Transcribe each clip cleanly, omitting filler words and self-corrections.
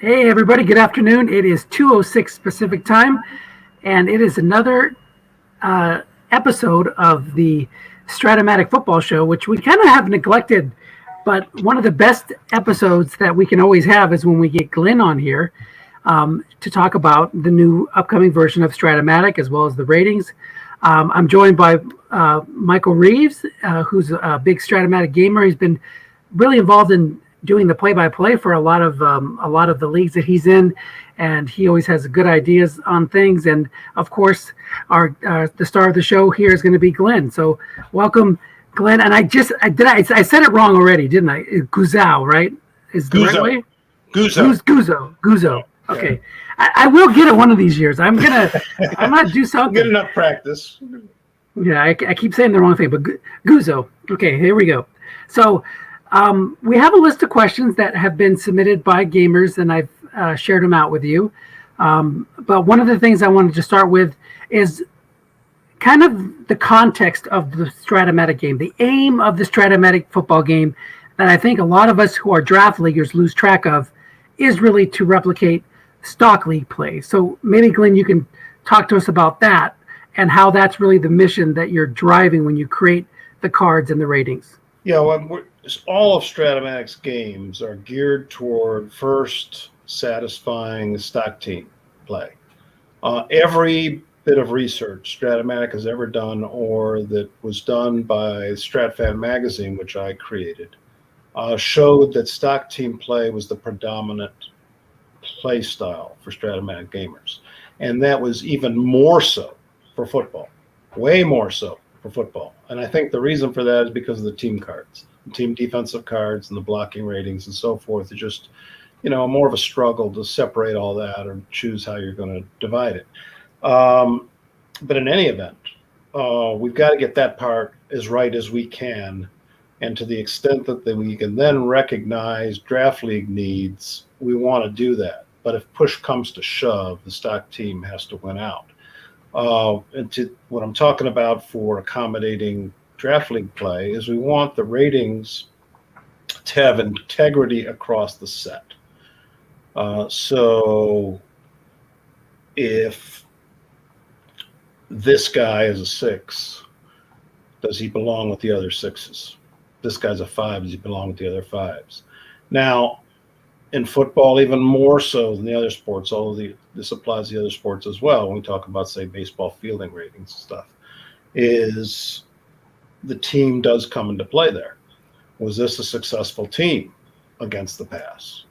Hey, everybody, good afternoon. It is 2:06 Pacific time, and it is another uh, episode of the Strat-O-Matic football show, which we kind of have neglected. But one of the best episodes that we can always have is when we get Glenn on here to talk about the new upcoming version of Strat-O-Matic as well as the ratings. I'm joined by Michael Reeves, who's a big Strat-O-Matic gamer. He's been really involved in doing the play-by-play for a lot of the leagues that he's in, and he always has good ideas on things. And of course, our the star of the show here is going to be Glenn. So welcome, Glenn. And I said it wrong already, didn't I? Guzzo, right? Is the right way? Guzzo. Okay, I will get it one of these years. I'm gonna do something. Get enough practice. Yeah, I keep saying the wrong thing, but Guzzo. Okay, here we go. So we have a list of questions that have been submitted by gamers, and I've shared them out with you. But one of the things I wanted to start with is kind of the context of the Strat-O-Matic game, the aim of the Strat-O-Matic football game that I think a lot of us who are draft leaguers lose track of is really to replicate stock league play. So maybe, Glenn, you can talk to us about that and how that's really the mission that you're driving when you create the cards and the ratings. Yeah, well, all of Strat-O-Matic's games are geared toward first satisfying stock team play. Every bit of research Strat-O-Matic has ever done, or that was done by StratFan magazine, which I created, showed that stock team play was the predominant play style for Strat-O-Matic gamers. And that was even more so for football, way more so for football. And I think the reason for that is because of the team cards, the team defensive cards and the blocking ratings and so forth. It's just, more of a struggle to separate all that or choose how you're going to divide it. But in any event, we've got to get that part as right as we can. And to the extent that we can then recognize draft league needs, we want to do that. But if push comes to shove, the stock team has to win out. And what I'm talking about for accommodating draft league play is we want the ratings to have integrity across the set. So if this guy is a 6, does he belong with the other 6s? This guy's a 5, does he belong with the other 5s? Now, in football, even more so than the other sports, although this applies to the other sports as well, when we talk about, say, baseball fielding ratings and stuff, is the team does come into play there. Was this a successful team against the pass?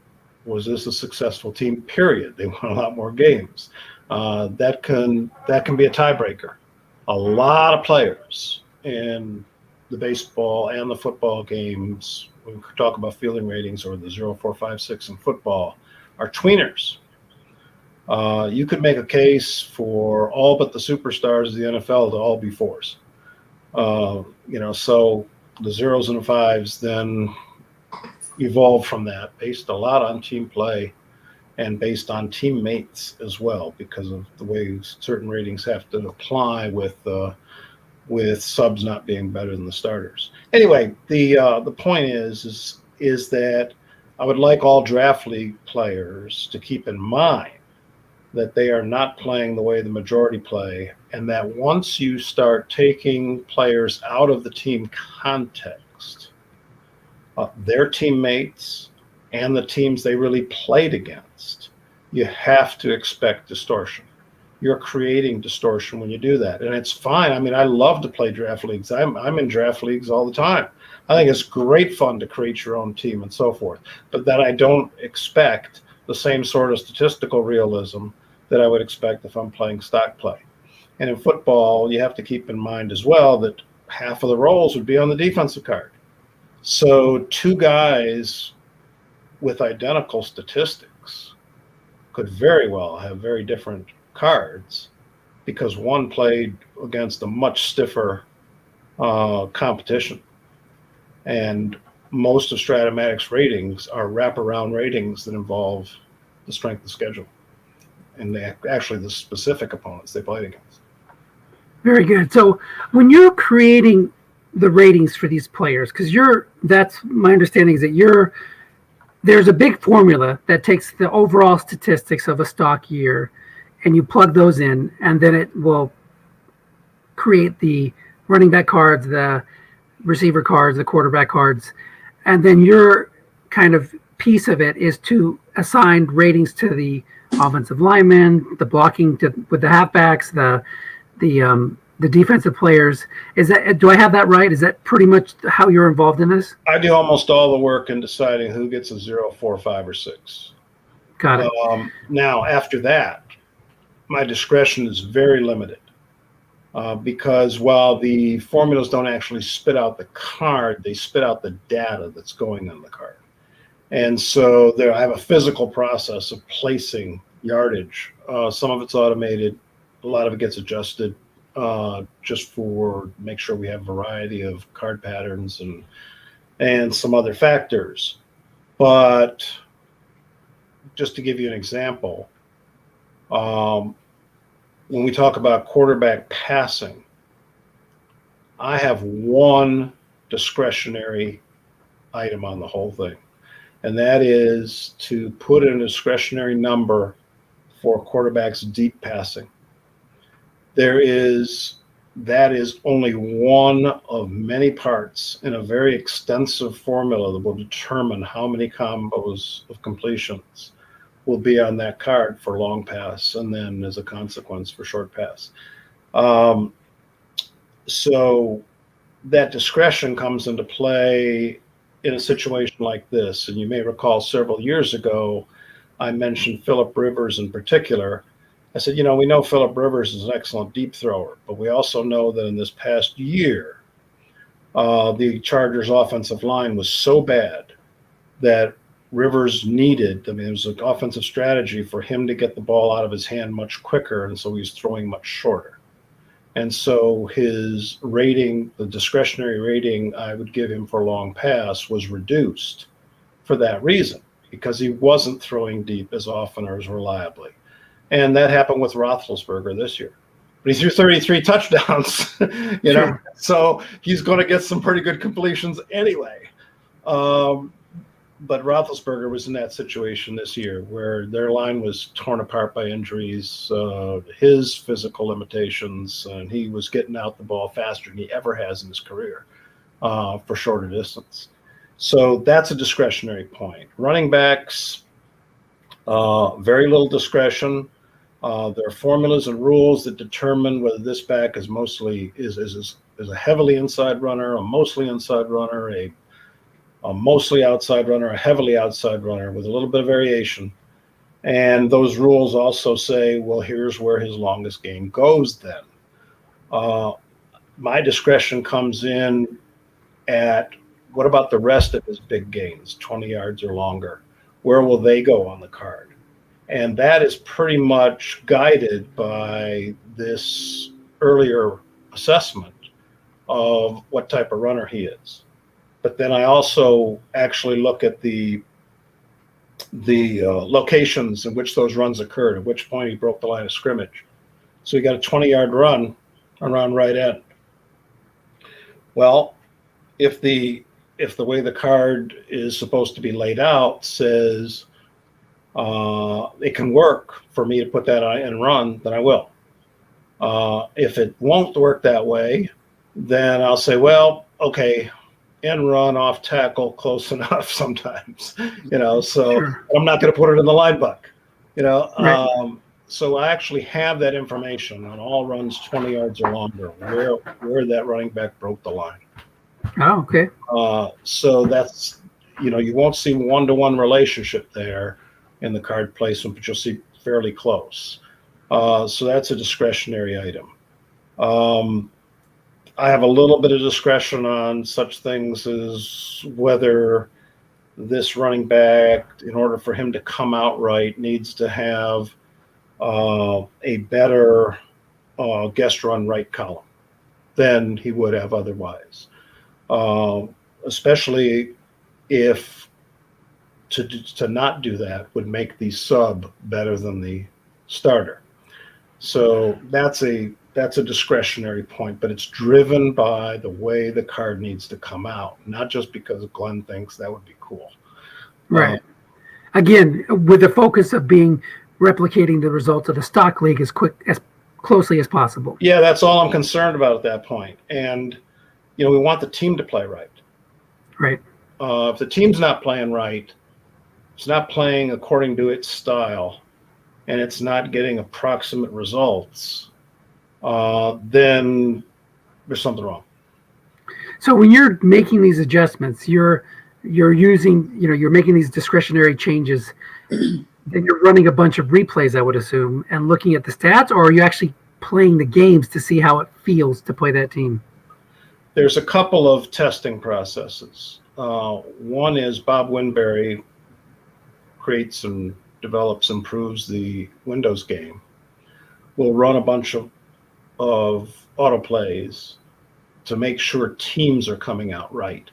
Was this a successful team, period? They won a lot more games. That can be a tiebreaker. A lot of players in the baseball and the football games, when we talk about fielding ratings or the 0, 4, 5, 6 in football, are tweeners. You could make a case for all but the superstars of the NFL to all be 4s. So the 0s and the 5s then evolved from that, based a lot on team play and based on teammates as well, because of the way certain ratings have to apply with subs not being better than the starters. Anyway, the point is that I would like all draft league players to keep in mind that they are not playing the way the majority play, and that once you start taking players out of the team context, their teammates and the teams they really played against, you have to expect distortion. You're creating distortion when you do that. And it's fine. I mean, I love to play draft leagues. I'm in draft leagues all the time. I think it's great fun to create your own team and so forth. But that I don't expect the same sort of statistical realism that I would expect if I'm playing stock play. And in football, you have to keep in mind as well that half of the roles would be on the defensive card. So 2 guys with identical statistics could very well have very different cards because one played against a much stiffer competition. And most of Strat-O-Matic's ratings are wraparound ratings that involve the strength of schedule and actually the specific opponents they played against. Very good. So when you're creating the ratings for these players, because that's my understanding is that there's a big formula that takes the overall statistics of a stock year, and you plug those in, and then it will create the running back cards, the receiver cards, the quarterback cards, and then your kind of piece of it is to assign ratings to the offensive linemen, the blocking with the halfbacks, the defensive players. Do I have that right? Is that pretty much how you're involved in this? I do almost all the work in deciding who gets a 0, 4, 5, or 6. Got it. Now, after that, my discretion is very limited because while the formulas don't actually spit out the card, they spit out the data that's going on the card. And so I have a physical process of placing yardage. Some of it's automated. A lot of it gets adjusted just for make sure we have variety of card patterns and some other factors. But just to give you an example, when we talk about quarterback passing, I have one discretionary item on the whole thing, and that is to put in a discretionary number for quarterbacks deep passing. That is only one of many parts in a very extensive formula that will determine how many combos of completions will be on that card for long pass, and then as a consequence for short pass. So that discretion comes into play in a situation like this. And you may recall several years ago, I mentioned Phillip Rivers in particular. I said, we know Phillip Rivers is an excellent deep thrower, but we also know that in this past year, the Chargers' offensive line was so bad that Rivers needed, it was an offensive strategy for him to get the ball out of his hand much quicker, and so he's throwing much shorter. And so his rating, the discretionary rating I would give him for long pass, was reduced for that reason, because he wasn't throwing deep as often or as reliably. And that happened with Roethlisberger this year. But he threw 33 touchdowns, Sure. so he's going to get some pretty good completions anyway. But Roethlisberger was in that situation this year where their line was torn apart by injuries, his physical limitations, and he was getting out the ball faster than he ever has in his career for shorter distance. So that's a discretionary point. Running backs, very little discretion. There are formulas and rules that determine whether this back is a heavily inside runner, a mostly inside runner, a mostly outside runner, a heavily outside runner with a little bit of variation. And those rules also say, well, here's where his longest game goes then. My discretion comes in at what about the rest of his big gains, 20 yards or longer? Where will they go on the card? And that is pretty much guided by this earlier assessment of what type of runner he is. But then I also actually look at the locations in which those runs occurred, at which point he broke the line of scrimmage. So he got a 20-yard run around right end. Well, if the way the card is supposed to be laid out says it can work for me to put that on and run, then I will. If it won't work that way, then I'll say, well, okay, and run off tackle close enough sometimes, so Sure. I'm not going to put it in the line buck, Right. So I actually have that information on all runs 20 yards or longer, where that running back broke the line. Oh, okay. So that's, you won't see one-to-one relationship there in the card placement, but you'll see fairly close. So that's a discretionary item. I have a little bit of discretion on such things as whether this running back, in order for him to come out right, needs to have a better guest run right column than he would have otherwise. Especially if to not do that would make the sub better than the starter. So that's a discretionary point, but it's driven by the way the card needs to come out, not just because Glenn thinks that would be cool. Right. Again, with the focus of replicating the results of the stock league as closely as possible. Yeah, that's all I'm concerned about at that point. And, we want the team to play right. Right. If the team's not playing right, it's not playing according to its style, and it's not getting approximate results, then there's something wrong. So when you're making these adjustments, you're using, you're making these discretionary changes, then you're running a bunch of replays, I would assume, and looking at the stats, or are you actually playing the games to see how it feels to play that team? There's a couple of testing processes. One is Bob Winberry creates and develops, improves the Windows game. We'll run a bunch of autoplays to make sure teams are coming out right,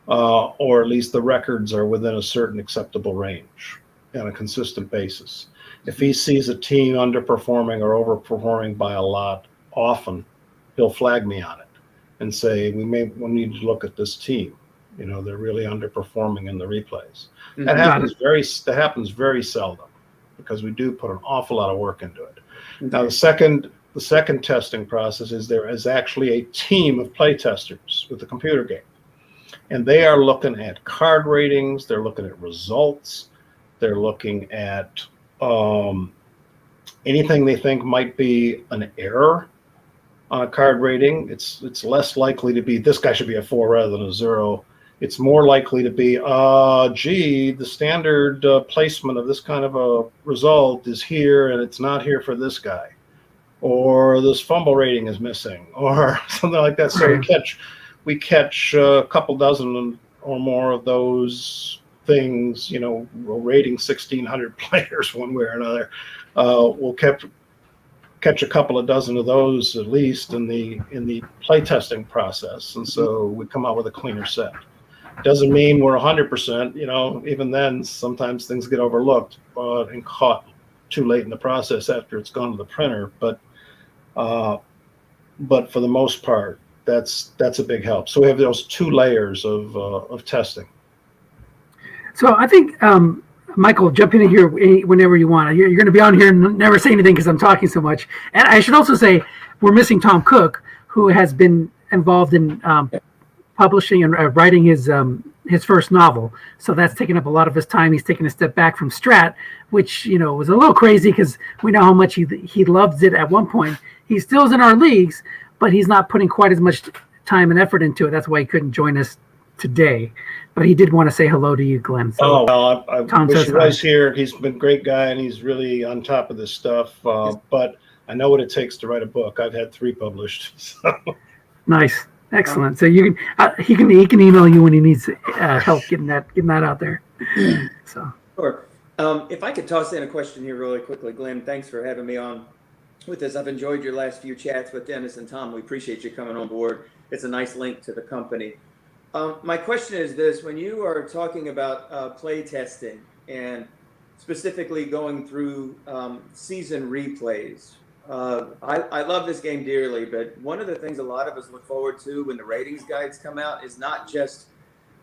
or at least the records are within a certain acceptable range on a consistent basis. If he sees a team underperforming or overperforming by a lot often, he'll flag me on it and say, we need to look at this team. They're really underperforming in the replays. That happens very seldom, because we do put an awful lot of work into it. Okay. Now, the second testing process is there is actually a team of play testers with the computer game, and they are looking at card ratings, they're looking at results, they're looking at anything they think might be an error on a card rating. It's less likely to be, this guy should be a 4 rather than a 0. It's more likely to be, the standard placement of this kind of a result is here and it's not here for this guy, or this fumble rating is missing, or something like that. So we catch a couple dozen or more of those things, rating 1,600 players one way or another. We'll catch a couple of dozen of those at least in the play testing process, and so we come out with a cleaner set. Doesn't mean we're 100%. Even then, sometimes things get overlooked and caught too late in the process after it's gone to the printer. But for the most part, that's a big help. So we have those 2 layers of testing. So I think, Michael, jump in here whenever you want. You're going to be on here and never say anything because I'm talking so much. And I should also say we're missing Tom Cook, who has been involved in publishing and writing his first novel. So that's taken up a lot of his time. He's taken a step back from Strat, which, was a little crazy because we know how much he loves it at one point. He still is in our leagues, but he's not putting quite as much time and effort into it. That's why he couldn't join us today. But he did want to say hello to you, Glenn. So, I wish he was here. He's been a great guy, and he's really on top of this stuff. But I know what it takes to write a book. I've had 3 published. So. Nice. Excellent. So you can he can email you when he needs help getting that out there. So sure. If I could toss in a question here really quickly, Glenn, thanks for having me on with this. I've enjoyed your last few chats with Dennis and Tom. We appreciate you coming on board. It's a nice link to the company. My question is this: when you are talking about play testing and specifically going through season replays. I love this game dearly, but one of the things a lot of us look forward to when the ratings guides come out is not just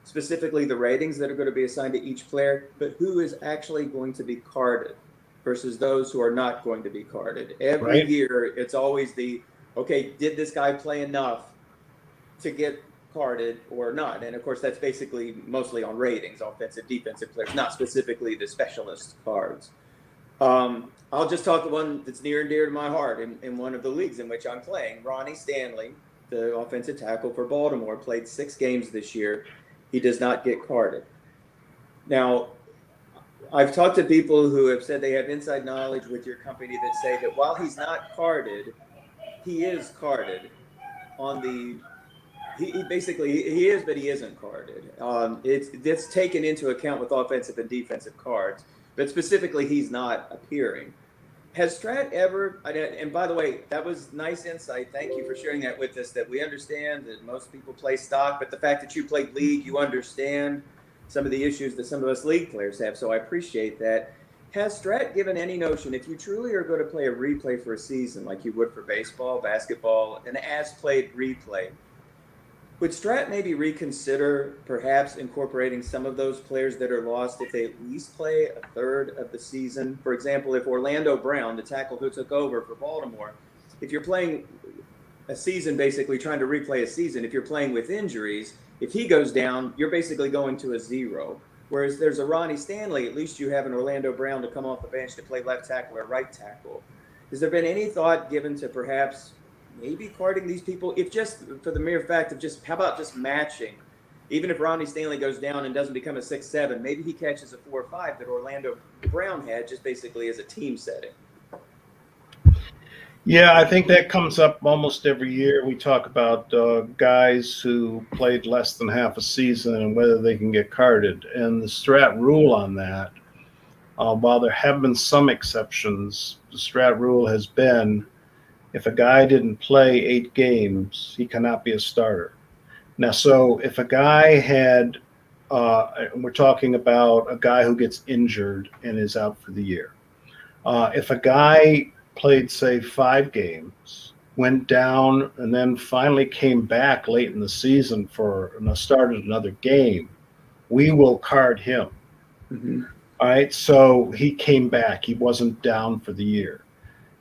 specifically the ratings that are going to be assigned to each player, but who is actually going to be carded versus those who are not going to be carded. Every year, it's always okay, did this guy play enough to get carded or not? And of course, that's basically mostly on ratings, offensive, defensive players, not specifically the specialist cards. I'll just talk the one that's near and dear to my heart in one of the leagues in which I'm playing. Ronnie Stanley, the offensive tackle for Baltimore, played 6 games this year. He does not get carded. Now, I've talked to people who have said they have inside knowledge with your company that say that while he's not carded, he is carded on the he basically is, but he isn't carded. It's taken into account with offensive and defensive cards, but specifically he's not appearing. Has Strat ever, and by the way, that was nice insight. Thank you for sharing that with us, that we understand that most people play stock, but the fact that you played league, you understand some of the issues that some of us league players have. So I appreciate that. Has Strat given any notion, if you truly are going to play a replay for a season, like you would for baseball, basketball, an as-played replay, Would Strat maybe reconsider perhaps incorporating some of those players that are lost if they at least play a third of the season? For example, if Orlando Brown, the tackle who took over for Baltimore, if you're playing a season, basically trying to replay a season, if you're playing with injuries, if he goes down, you're basically going to a zero. Whereas there's a Ronnie Stanley, at least you have an Orlando Brown to come off the bench to play left tackle or right tackle. Has there been any thought given to perhaps maybe carding these people, if just for the mere fact of just, how about just matching? Even if Ronnie Stanley goes down and doesn't become a 6-7, maybe he catches a 4-5 that Orlando Brown had, just basically as a team setting. Yeah, I think that comes up almost every year. We talk about guys who played less than half a season and whether they can get carded. And the Strat rule on that, while there have been some exceptions, the Strat rule has been if a guy didn't play 8 games, he cannot be a starter. Now, so if a guy had, we're talking about a guy who gets injured and is out for the year. If a guy played, say, 5 games, went down, and then finally came back late in the season and started another game, we will card him. Mm-hmm. All right, so he came back. He wasn't down for the year.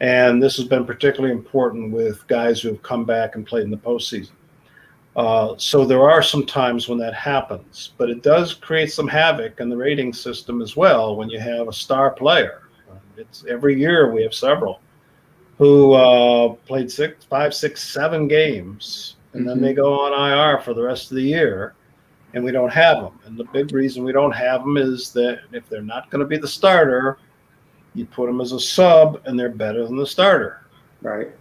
And this has been particularly important with guys who have come back and played in the postseason. So there are some times when that happens, but it does create some havoc in the rating system as well when you have a star player. It's every year we have several who played 5, 6, 7 games, and then they go on IR for the rest of the year, and we don't have them. And the big reason we don't have them is that if they're not going to be the starter, you put them as a sub, and they're better than the starter. Right.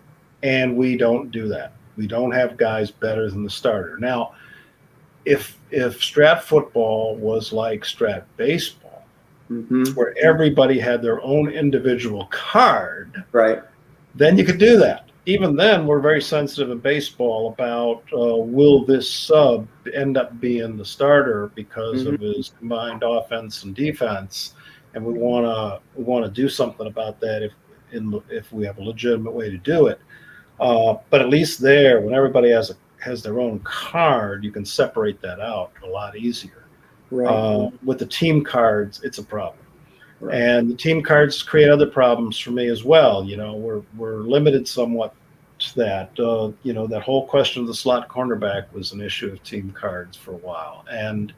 And we don't do that. We don't have guys better than the starter. Now, if Strat football was like Strat baseball, where everybody had their own individual card, right, then you could do that. Even then, we're very sensitive in baseball about will this sub end up being the starter because of his combined offense and defense. And we want to do something about that if we have a legitimate way to do it. But at least there, when everybody has their own card, you can separate that out a lot easier. right, With the team cards, it's a problem, right. and the team cards create other problems for me as well. You know, we're limited somewhat to that. You know, that whole question of the slot cornerback was an issue of team cards for a while, and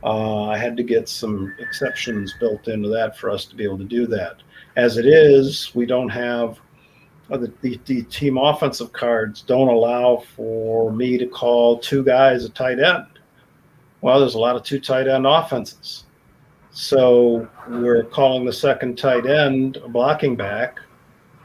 I had to get some exceptions built into that for us to be able to do that. As it is, we don't have the team offensive cards don't allow for me to call 2 guys a tight end. Well, there's a lot of 2 tight end offenses. So we're calling the second tight end a blocking back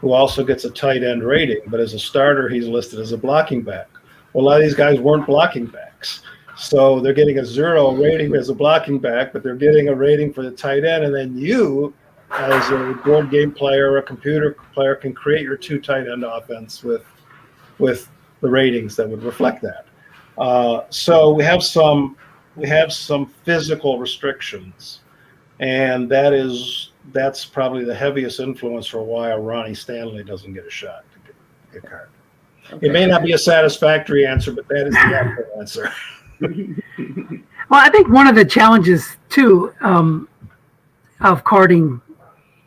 who also gets a tight end rating, but as a starter, he's listed as a blocking back. Well, a lot of these guys weren't blocking backs. So they're getting a 0 rating as a blocking back, but they're getting a rating for the tight end. And then you, as a board game player or a computer player, can create your 2 tight end offense with the ratings that would reflect that. So we have some physical restrictions, and that's probably the heaviest influence for why a Ronnie Stanley doesn't get a shot to get a card. Okay. It may not be a satisfactory answer, but that is the actual answer. Well, I think one of the challenges too of carding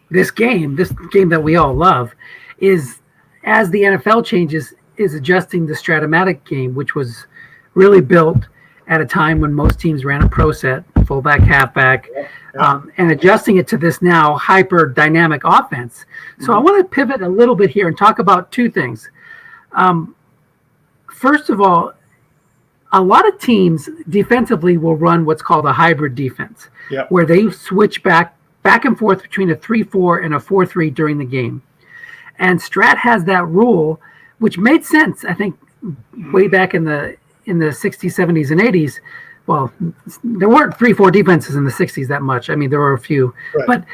this game that we all love, is as the NFL changes, is adjusting the Strat-O-Matic game, which was really built at a time when most teams ran a pro set, fullback, halfback, and adjusting it to this now hyper dynamic offense. So I want to pivot a little bit here and talk about 2 things. First of all, a lot of teams defensively will run what's called a hybrid defense, where they switch back and forth between a 3-4 and a 4-3 during the game. And Strat has that rule, which made sense, I think, way back in the 60s, 70s, and 80s. Well, there weren't 3-4 defenses in the 60s that much. I mean, there were a few. Right.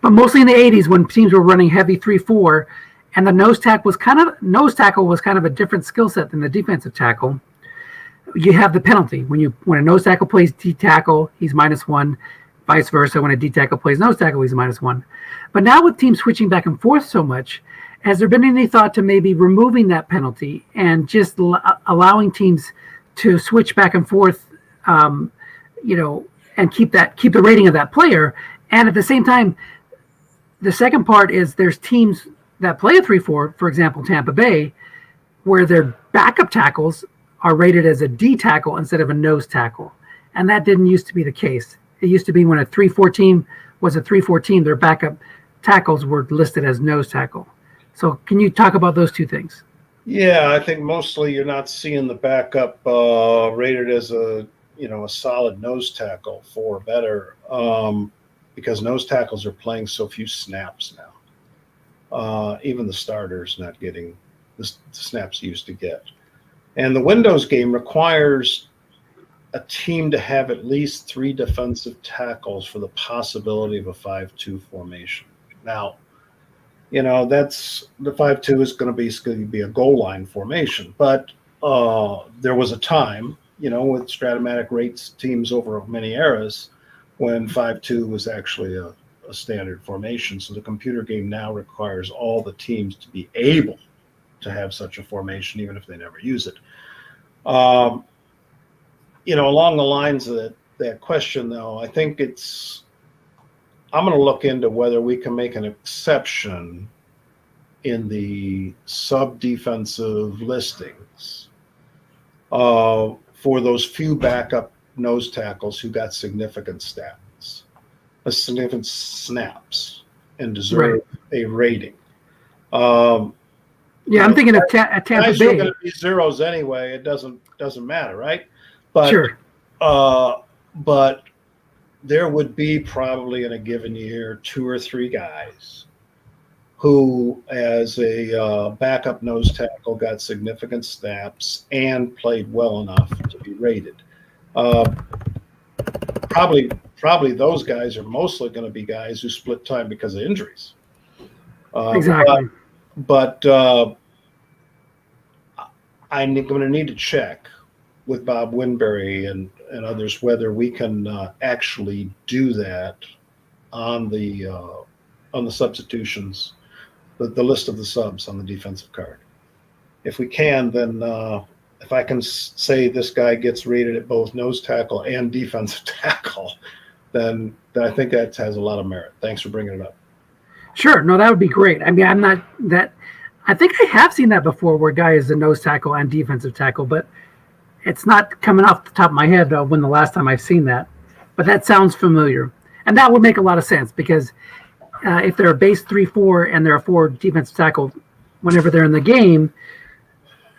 But mostly in the 80s when teams were running heavy 3-4, and the nose tackle was kind of a different skill set than the defensive tackle. You have the penalty. When a nose tackle plays D tackle, he's -1. Vice versa, when a D tackle plays nose tackle, he's -1. But now with teams switching back and forth so much, has there been any thought to maybe removing that penalty and just allowing teams to switch back and forth, and keep the rating of that player. And at the same time, the second part is there's teams that play a 3-4, for example, Tampa Bay, where their backup tackles are rated as a D tackle instead of a nose tackle. And that didn't used to be the case. It used to be when a 3-4 team was a 3-4 team, their backup tackles were listed as nose tackle. So can you talk about those two things? Yeah, I think mostly you're not seeing the backup rated as a solid nose tackle for better, because nose tackles are playing so few snaps now. Even the starters not getting the snaps he used to get. And the Windows game requires a team to have at least 3 defensive tackles for the possibility of a 5-2 formation. Now, that's the 5-2 is going to be a goal line formation. But there was a time, with Strat-O-Matic rates teams over many eras when 5-2 was actually a standard formation. So the computer game now requires all the teams to be able to have such a formation, even if they never use it. Along the lines of that question, though, I think I'm going to look into whether we can make an exception in the sub-defensive listings for those few backup nose tackles who got significant snaps, and deserve a rating. I'm thinking of Tampa guys Bay. Are going to be zeros anyway. It doesn't matter, right? But sure. But there would be probably in a given year 2 or 3 guys who, as a backup nose tackle, got significant snaps and played well enough to be rated. Probably those guys are mostly going to be guys who split time because of injuries. Exactly. But I'm going to need to check with Bob Winberry and others whether we can actually do that on the substitutions, the list of the subs on the defensive card. If we can, then if I can say this guy gets rated at both nose tackle and defensive tackle, then I think that has a lot of merit. Thanks for bringing it up. Sure. No, that would be great. I mean, I think I have seen that before where a guy is a nose tackle and defensive tackle, but it's not coming off the top of my head when the last time I've seen that. But that sounds familiar. And that would make a lot of sense because if they're a base 3-4 and they're a 4 defensive tackle whenever they're in the game,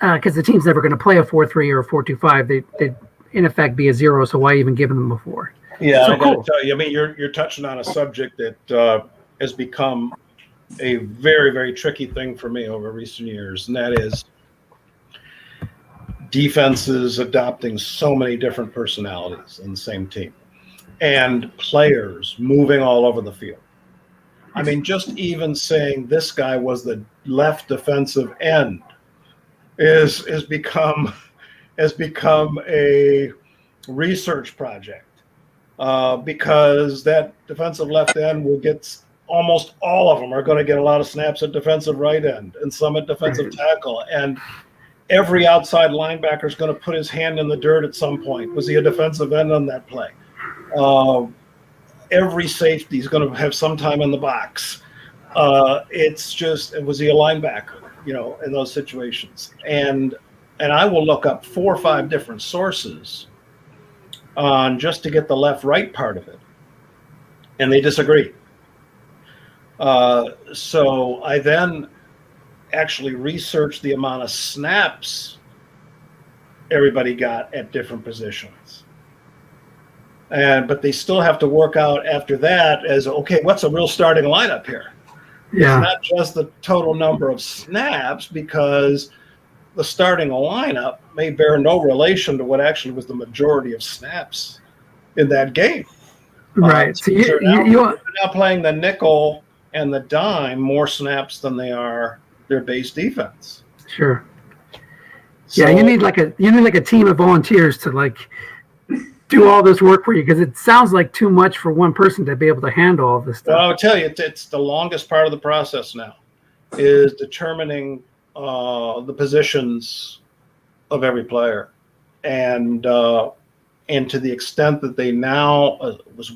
because the team's never going to play a 4-3 or a 4-2-5, they'd in effect be a 0, so why even give them a 4? Yeah, so I got to tell you, I mean, you're touching on a subject that has become a very, very tricky thing for me over recent years, and that is defenses adopting so many different personalities in the same team and players moving all over the field. I mean, just even saying this guy was the left defensive end has become a research project because that defensive left end will get almost all of them are going to get a lot of snaps at defensive right end and some at defensive tackle. And every outside linebacker is going to put his hand in the dirt at some point. Was he a defensive end on that play? Every safety is going to have some time in the box. It's just, was he a linebacker, in those situations? And I will look up 4 or 5 different sources just to get the left-right part of it. And they disagree. So I then actually researched the amount of snaps everybody got at different positions. But they still have to work out after that as, okay, what's a real starting lineup here? Yeah. It's not just the total number of snaps, because the starting lineup may bear no relation to what actually was the majority of snaps in that game. Right. So they're now playing the nickel and the dime more snaps than they are their base defense. Sure. So, yeah, you need like a team of volunteers to do all this work for you, because it sounds like too much for one person to be able to handle all this stuff. Well, I'll tell you, it's the longest part of the process now, is determining the positions of every player. and to the extent that they now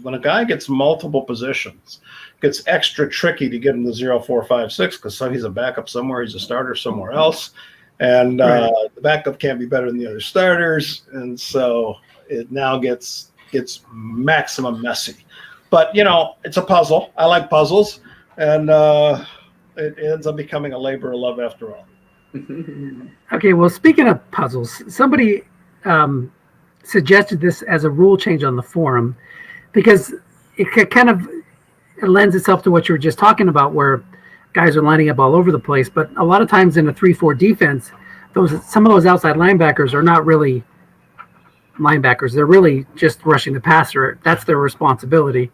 when a guy gets multiple positions, it gets extra tricky to get him to 0, 4, 5, 6 because he's a backup somewhere, he's a starter somewhere else, and the backup can't be better than the other starters, and so it now gets maximum messy. But it's a puzzle. I like puzzles, and it ends up becoming a labor of love after all. Okay, well, speaking of puzzles, somebody suggested this as a rule change on the forum because it kind of lends itself to what you were just talking about, where guys are lining up all over the place. But a lot of times in a 3-4 defense, some of those outside linebackers are not really linebackers. They're really just rushing the passer. That's their responsibility,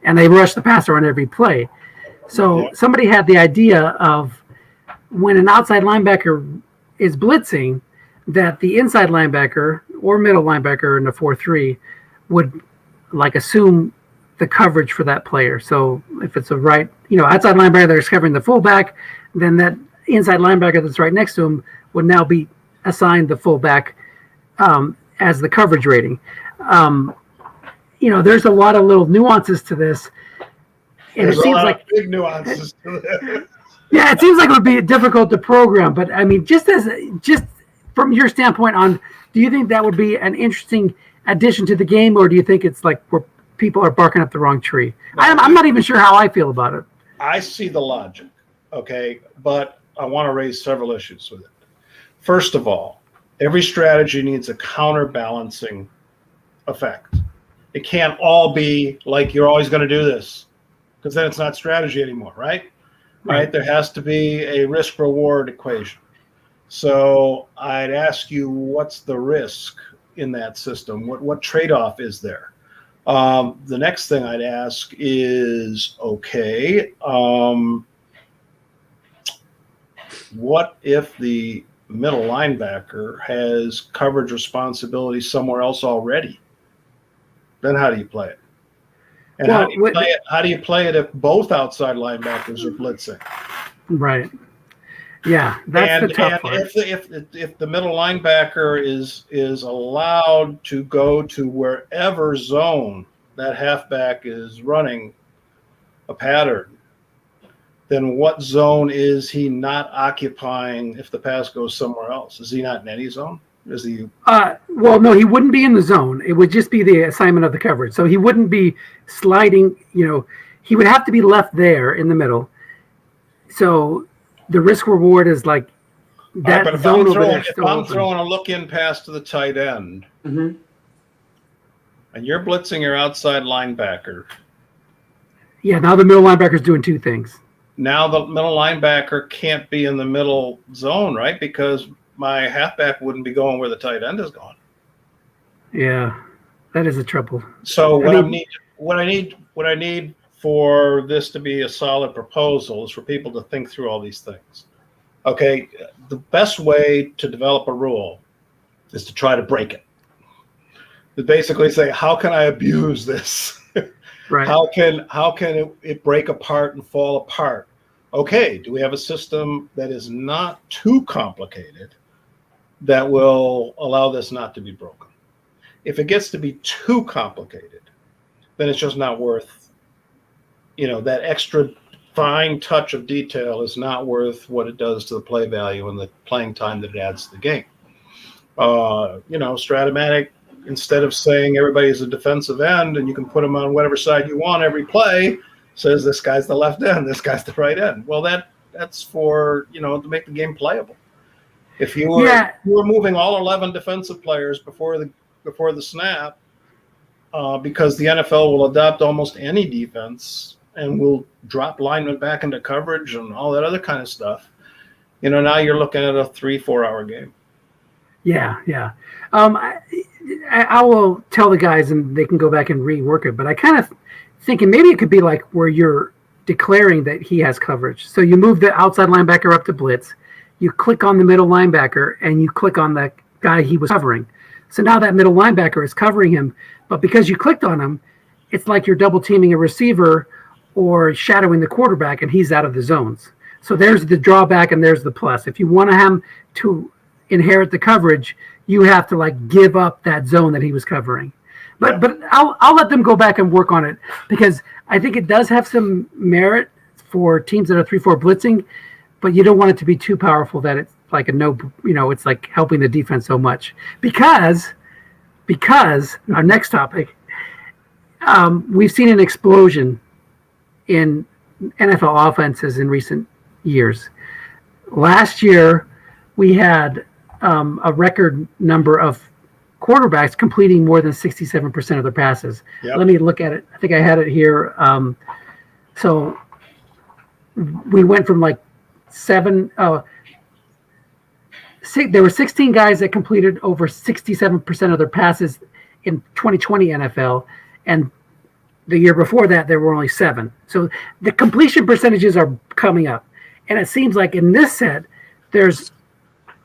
and they rush the passer on every play. So somebody had the idea of when an outside linebacker is blitzing, that the inside linebacker or middle linebacker in the 4-3 would assume the coverage for that player. So if it's a outside linebacker that's covering the fullback, then that inside linebacker that's right next to him would now be assigned the fullback as the coverage rating. There's a lot of little nuances to this. And There's it seems like big nuances to this. Yeah, it seems like it would be difficult to program, but I mean, just from your standpoint do you think that would be an interesting addition to the game, or do you think it's like where people are barking up the wrong tree? I'm not even sure how I feel about it. I see the logic, okay, but I want to raise several issues with it. First of all, every strategy needs a counterbalancing effect. It can't all be like you're always going to do this, because then it's not strategy anymore, right? Right? There has to be a risk-reward equation. So I'd ask you, what's the risk in that system? What trade-off is there? The next thing I'd ask is, what if the middle linebacker has coverage responsibility somewhere else already? Then how do you play it? And how do you play it if both outside linebackers are blitzing? Right. Yeah, that's the tough part. If the middle linebacker is allowed to go to wherever zone that halfback is running a pattern, then what zone is he not occupying if the pass goes somewhere else? Is he not in any zone? Is he? Well, no, he wouldn't be in the zone. It would just be the assignment of the coverage. So he wouldn't be sliding. He would have to be left there in the middle. So the risk reward is like that zone over there. If I'm throwing a look-in pass to the tight end, and you're blitzing your outside linebacker. Yeah, now the middle linebacker is doing two things. Now the middle linebacker can't be in the middle zone, right? Because my halfback wouldn't be going where the tight end is going. Yeah, that is a trouble. So what I need for this to be a solid proposal is for people to think through all these things. Okay, the best way to develop a rule is to try to break it. To basically say, how can I abuse this? Right. How can it break apart and fall apart? Okay, do we have a system that is not too complicated that will allow this not to be broken? If it gets to be too complicated, then it's just not worth, that extra fine touch of detail is not worth what it does to the play value and the playing time that it adds to the game. Strat-O-Matic, instead of saying everybody's a defensive end and you can put them on whatever side you want every play, says this guy's the left end, this guy's the right end. Well, that's for, to make the game playable. If you were moving all 11 defensive players before the snap, because the NFL will adopt almost any defense and will drop linemen back into coverage and all that other kind of stuff, now you're looking at a 3-4 hour game. Yeah. I will tell the guys and they can go back and rework it, but I kind of thinking maybe it could be like where you're declaring that he has coverage. So you move the outside linebacker up to blitz, you click on the middle linebacker, and you click on the guy he was covering. So now that middle linebacker is covering him, but because you clicked on him, it's like you're double teaming a receiver or shadowing the quarterback, and he's out of the zones. So there's the drawback and there's the plus. If you want him to inherit the coverage, you have to like give up that zone that he was covering. But I'll let them go back and work on it, because I think it does have some merit for teams that are 3-4 blitzing, but you don't want it to be too powerful that it's like it's like helping the defense so much. Because our next topic, we've seen an explosion in NFL offenses in recent years. Last year, we had a record number of quarterbacks completing more than 67% of their passes. Yep. Let me look at it. I think I had it here. So we went from like there were 16 guys that completed over 67% of their passes in 2020 NFL, and the year before that there were only 7. So the completion percentages are coming up, and it seems like in this set there's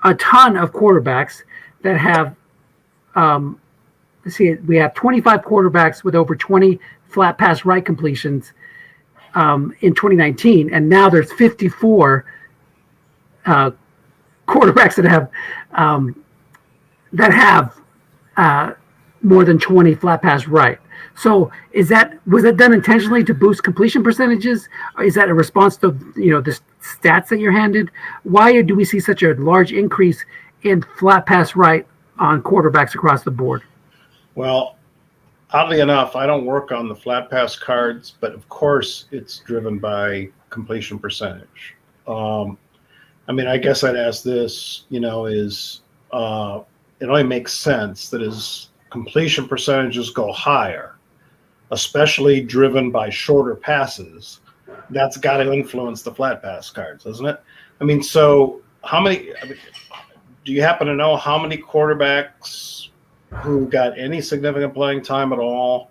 a ton of quarterbacks that have we have 25 quarterbacks with over 20 flat pass right completions in 2019, and now there's 54 quarterbacks that have more than 20 flat pass right. So was it done intentionally to boost completion percentages? Or is that a response to the stats that you're handed? Why do we see such a large increase in flat pass right on quarterbacks across the board? Well, oddly enough, I don't work on the flat pass cards, but of course it's driven by completion percentage. I guess I'd ask this, it only makes sense that as completion percentages go higher, especially driven by shorter passes, that's got to influence the flat pass cards, doesn't it? So do you happen to know how many quarterbacks who got any significant playing time at all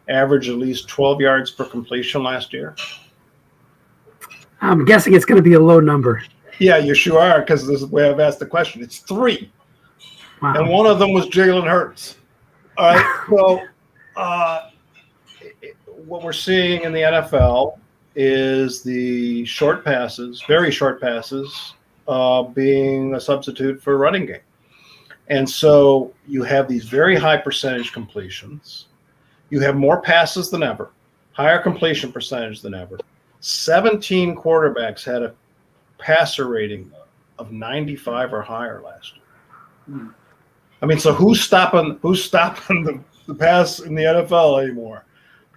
averaged at least 12 yards per completion last year? I'm guessing it's going to be a low number. Yeah, you sure are, because this is the way I've asked the question. It's 3. Wow. And one of them was Jalen Hurts. All right, so what we're seeing in the NFL is the short passes, very short passes, being a substitute for running game. And so you have these very high percentage completions. You have more passes than ever, higher completion percentage than ever. 17 quarterbacks had a passer rating of 95 or higher last year. So who's stopping the pass in the NFL anymore?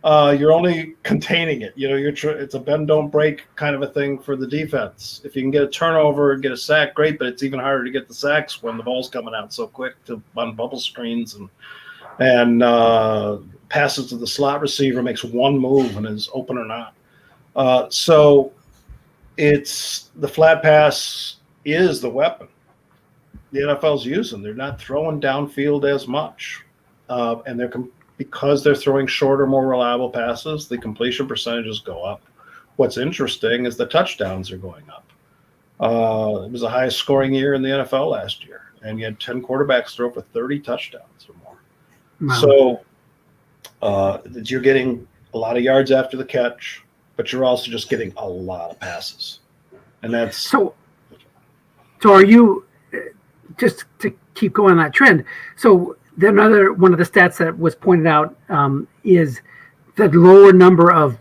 You're only containing it. It's a bend don't break kind of a thing for the defense. If you can get a turnover and get a sack, great, but it's even harder to get the sacks when the ball's coming out so quick on bubble screens and passes to the slot receiver, makes one move and is open or not. So it's the flat pass is the weapon the NFL's using. They're not throwing downfield as much, and because they're throwing shorter, more reliable passes, the completion percentages go up. What's interesting is the touchdowns are going up. It was the highest scoring year in the NFL last year, and you had 10 quarterbacks throw for 30 touchdowns or more. Wow. So you're getting a lot of yards after the catch, but you're also just getting a lot of passes. And that's so are you, just to keep going on that trend, so another one of the stats that was pointed out is the lower number of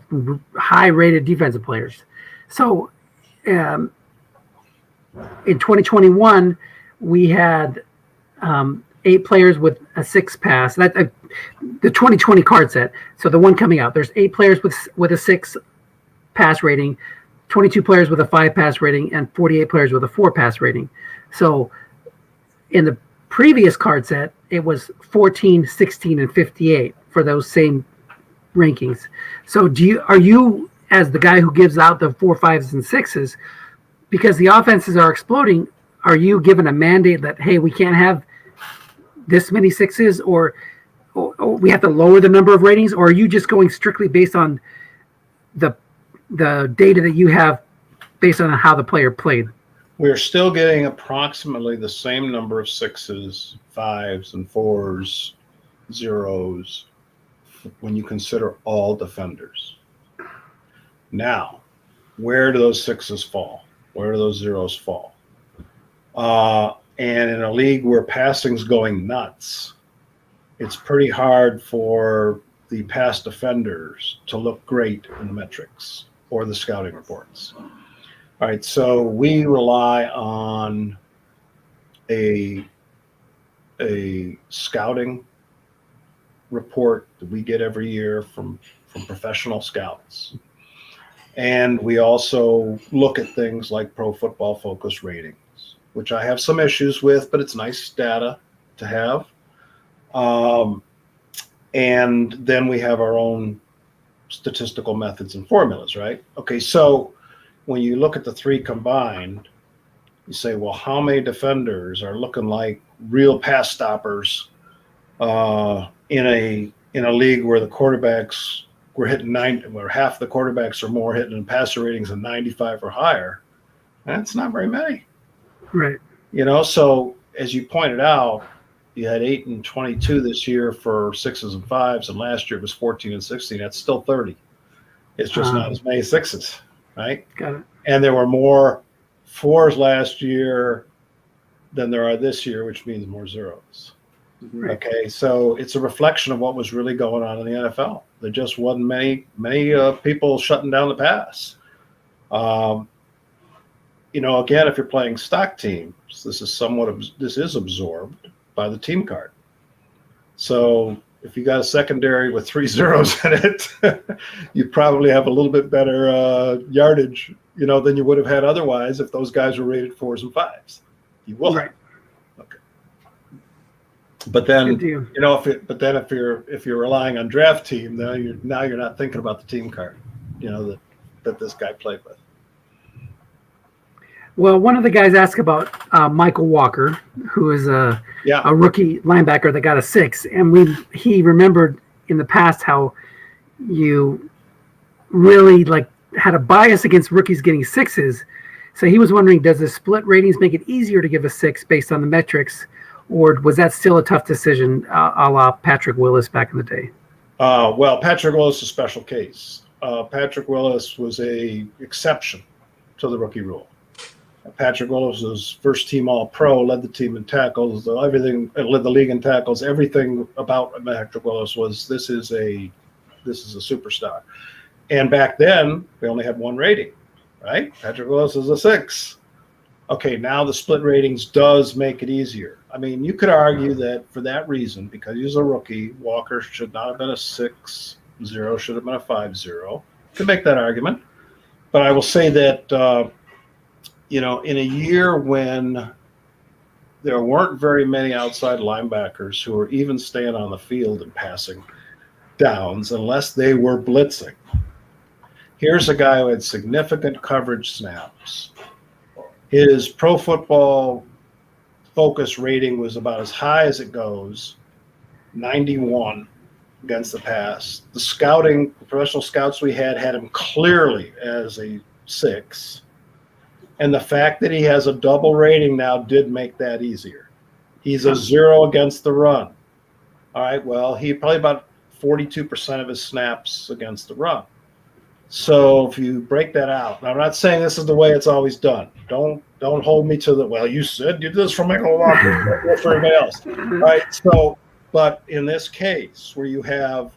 high-rated defensive players. So in 2021, we had 8 players with a 6 pass. The 2020 card set. So the one coming out, there's 8 players with a 6 pass rating, 22 players with a 5 pass rating, and 48 players with a 4 pass rating. So in the previous card set, it was 14, 16, and 58 for those same rankings. So are you, as the guy who gives out the 4, 5s, and 6s, because the offenses are exploding, are you given a mandate that, hey, we can't have this many 6s, or we have to lower the number of ratings, or are you just going strictly based on the data that you have based on how the player played? We're still getting approximately the same number of 6s, 5s, and 4s, 0s when you consider all defenders. Now, where do those 6s fall? Where do those 0s fall? And in a league where passing's going nuts, it's pretty hard for the pass defenders to look great in the metrics or the scouting reports. All right, so we rely on a scouting report that we get every year from professional scouts. And we also look at things like Pro Football Focus ratings, which I have some issues with, but it's nice data to have. And then we have our own statistical methods and formulas, right? Okay, so when you look at the three combined, you say, well, how many defenders are looking like real pass stoppers in a league where the quarterbacks were hitting 90, where half the quarterbacks or more hitting in passer ratings of 95 or higher? That's not very many. Right. You know, so as you pointed out, you had 8 and 22 this year for 6s and 5s, and last year it was 14 and 16. That's still 30. It's just not as many 6s, right? Got it. And there were more 4s last year than there are this year, which means more 0s. Right. Okay, so it's a reflection of what was really going on in the NFL. There just wasn't many people shutting down the pass. You know, again, if you're playing stock teams, this is absorbed by the team card. So if you got a secondary with 3 zeros in it, you probably have a little bit better yardage, you know, than you would have had otherwise if those guys were rated 4s and 5s. You will. Right. Okay. But then, you know, if you're relying on draft team, then you're not thinking about the team card, you know, that this guy played with. Well, one of the guys asked about Michael Walker, who is a rookie linebacker that got a 6, and he remembered in the past how you really had a bias against rookies getting 6s. So he was wondering, does the split ratings make it easier to give a 6 based on the metrics, or was that still a tough decision, a la Patrick Willis back in the day? Well, Patrick Willis is a special case. Patrick Willis was a exception to the rookie rule. Patrick Willis was first team All-Pro, led the team in tackles, led the league in tackles. Everything about Patrick Willis was this is a superstar. And back then, we only had one rating, right? Patrick Willis is a 6. Okay, now the split ratings does make it easier. I mean, you could argue that for that reason, because he's a rookie, Walker should not have been a 6-0, should have been a 5-0. Could make that argument. But I will say that you know, in a year when there weren't very many outside linebackers who were even staying on the field and passing downs unless they were blitzing, here's a guy who had significant coverage snaps. His Pro Football Focus rating was about as high as it goes, 91 against the pass. The professional scouts we had him clearly as a 6. And the fact that he has a double rating now did make that easier. He's a 0 against the run. All right, well, he probably about 42% of his snaps against the run. So if you break that out, now I'm not saying this is the way it's always done. Don't hold me to well, you said you did this for Michael Walker, for everybody else. All right, so, but in this case where you have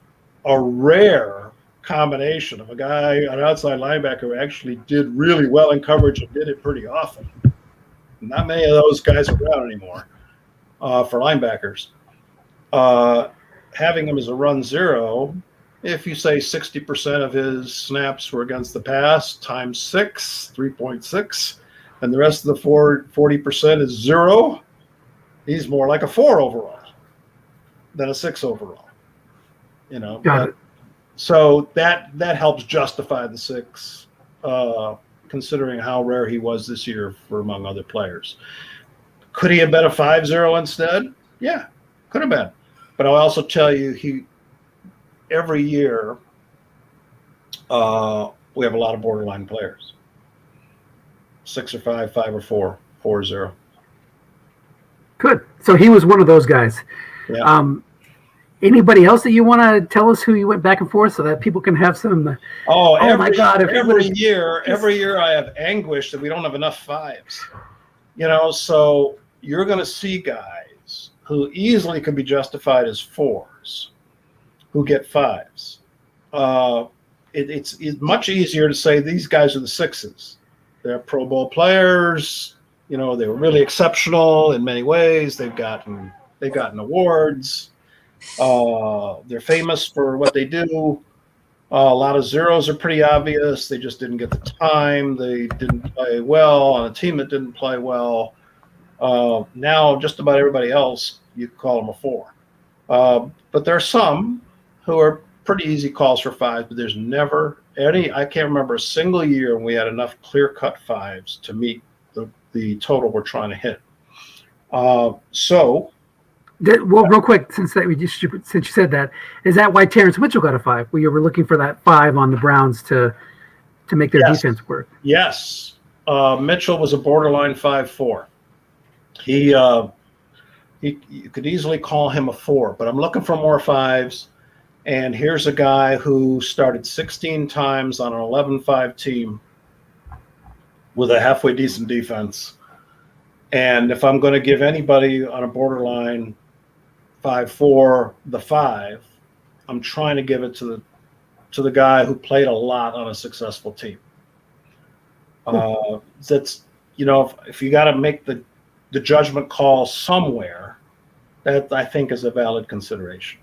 a rare combination of a guy, an outside linebacker who actually did really well in coverage and did it pretty often. Not many of those guys are around anymore for linebackers. Having him as a run 0, if you say 60% of his snaps were against the pass times 6, 3.6, and the rest of the 40% is 0, he's more like a 4 overall than a 6 overall. You know, Got it. So that helps justify the 6, considering how rare he was this year for among other players. Could he have been a 5-0 instead? Yeah, could have been. But I'll also tell you, every year we have a lot of borderline players. 6 or 5, 5 or 4, 4-0. Good. So he was one of those guys. Yeah. Anybody else that you want to tell us who you went back and forth so that people can have some? My God! Every year I have anguish that we don't have enough 5s. You know, so you're going to see guys who easily could be justified as 4s who get 5s. It's much easier to say these guys are the 6s. They're Pro Bowl players. They were really exceptional in many ways. They've gotten awards. They're famous for what they do. A lot of 0s are pretty obvious. They just didn't get the time. They didn't play well on a team that didn't play well. Now, just about everybody else, you could call them a 4. But there are some who are pretty easy calls for 5s, but there's never any. I can't remember a single year when we had enough clear-cut 5s to meet the total we're trying to hit. Real quick, since you said that, is that why Terrence Mitchell got a 5? Where you were looking for that 5 on the Browns to make their defense work? Yes, Mitchell was a borderline 5-4. You could easily call him a 4, but I'm looking for more 5s. And here's a guy who started 16 times on an 11-5 team with a halfway decent defense. And if I'm going to give anybody on a borderline 5-4 the 5, I'm trying to give it to the guy who played a lot on a successful team. That's if you got to make the judgment call somewhere, that I think is a valid consideration.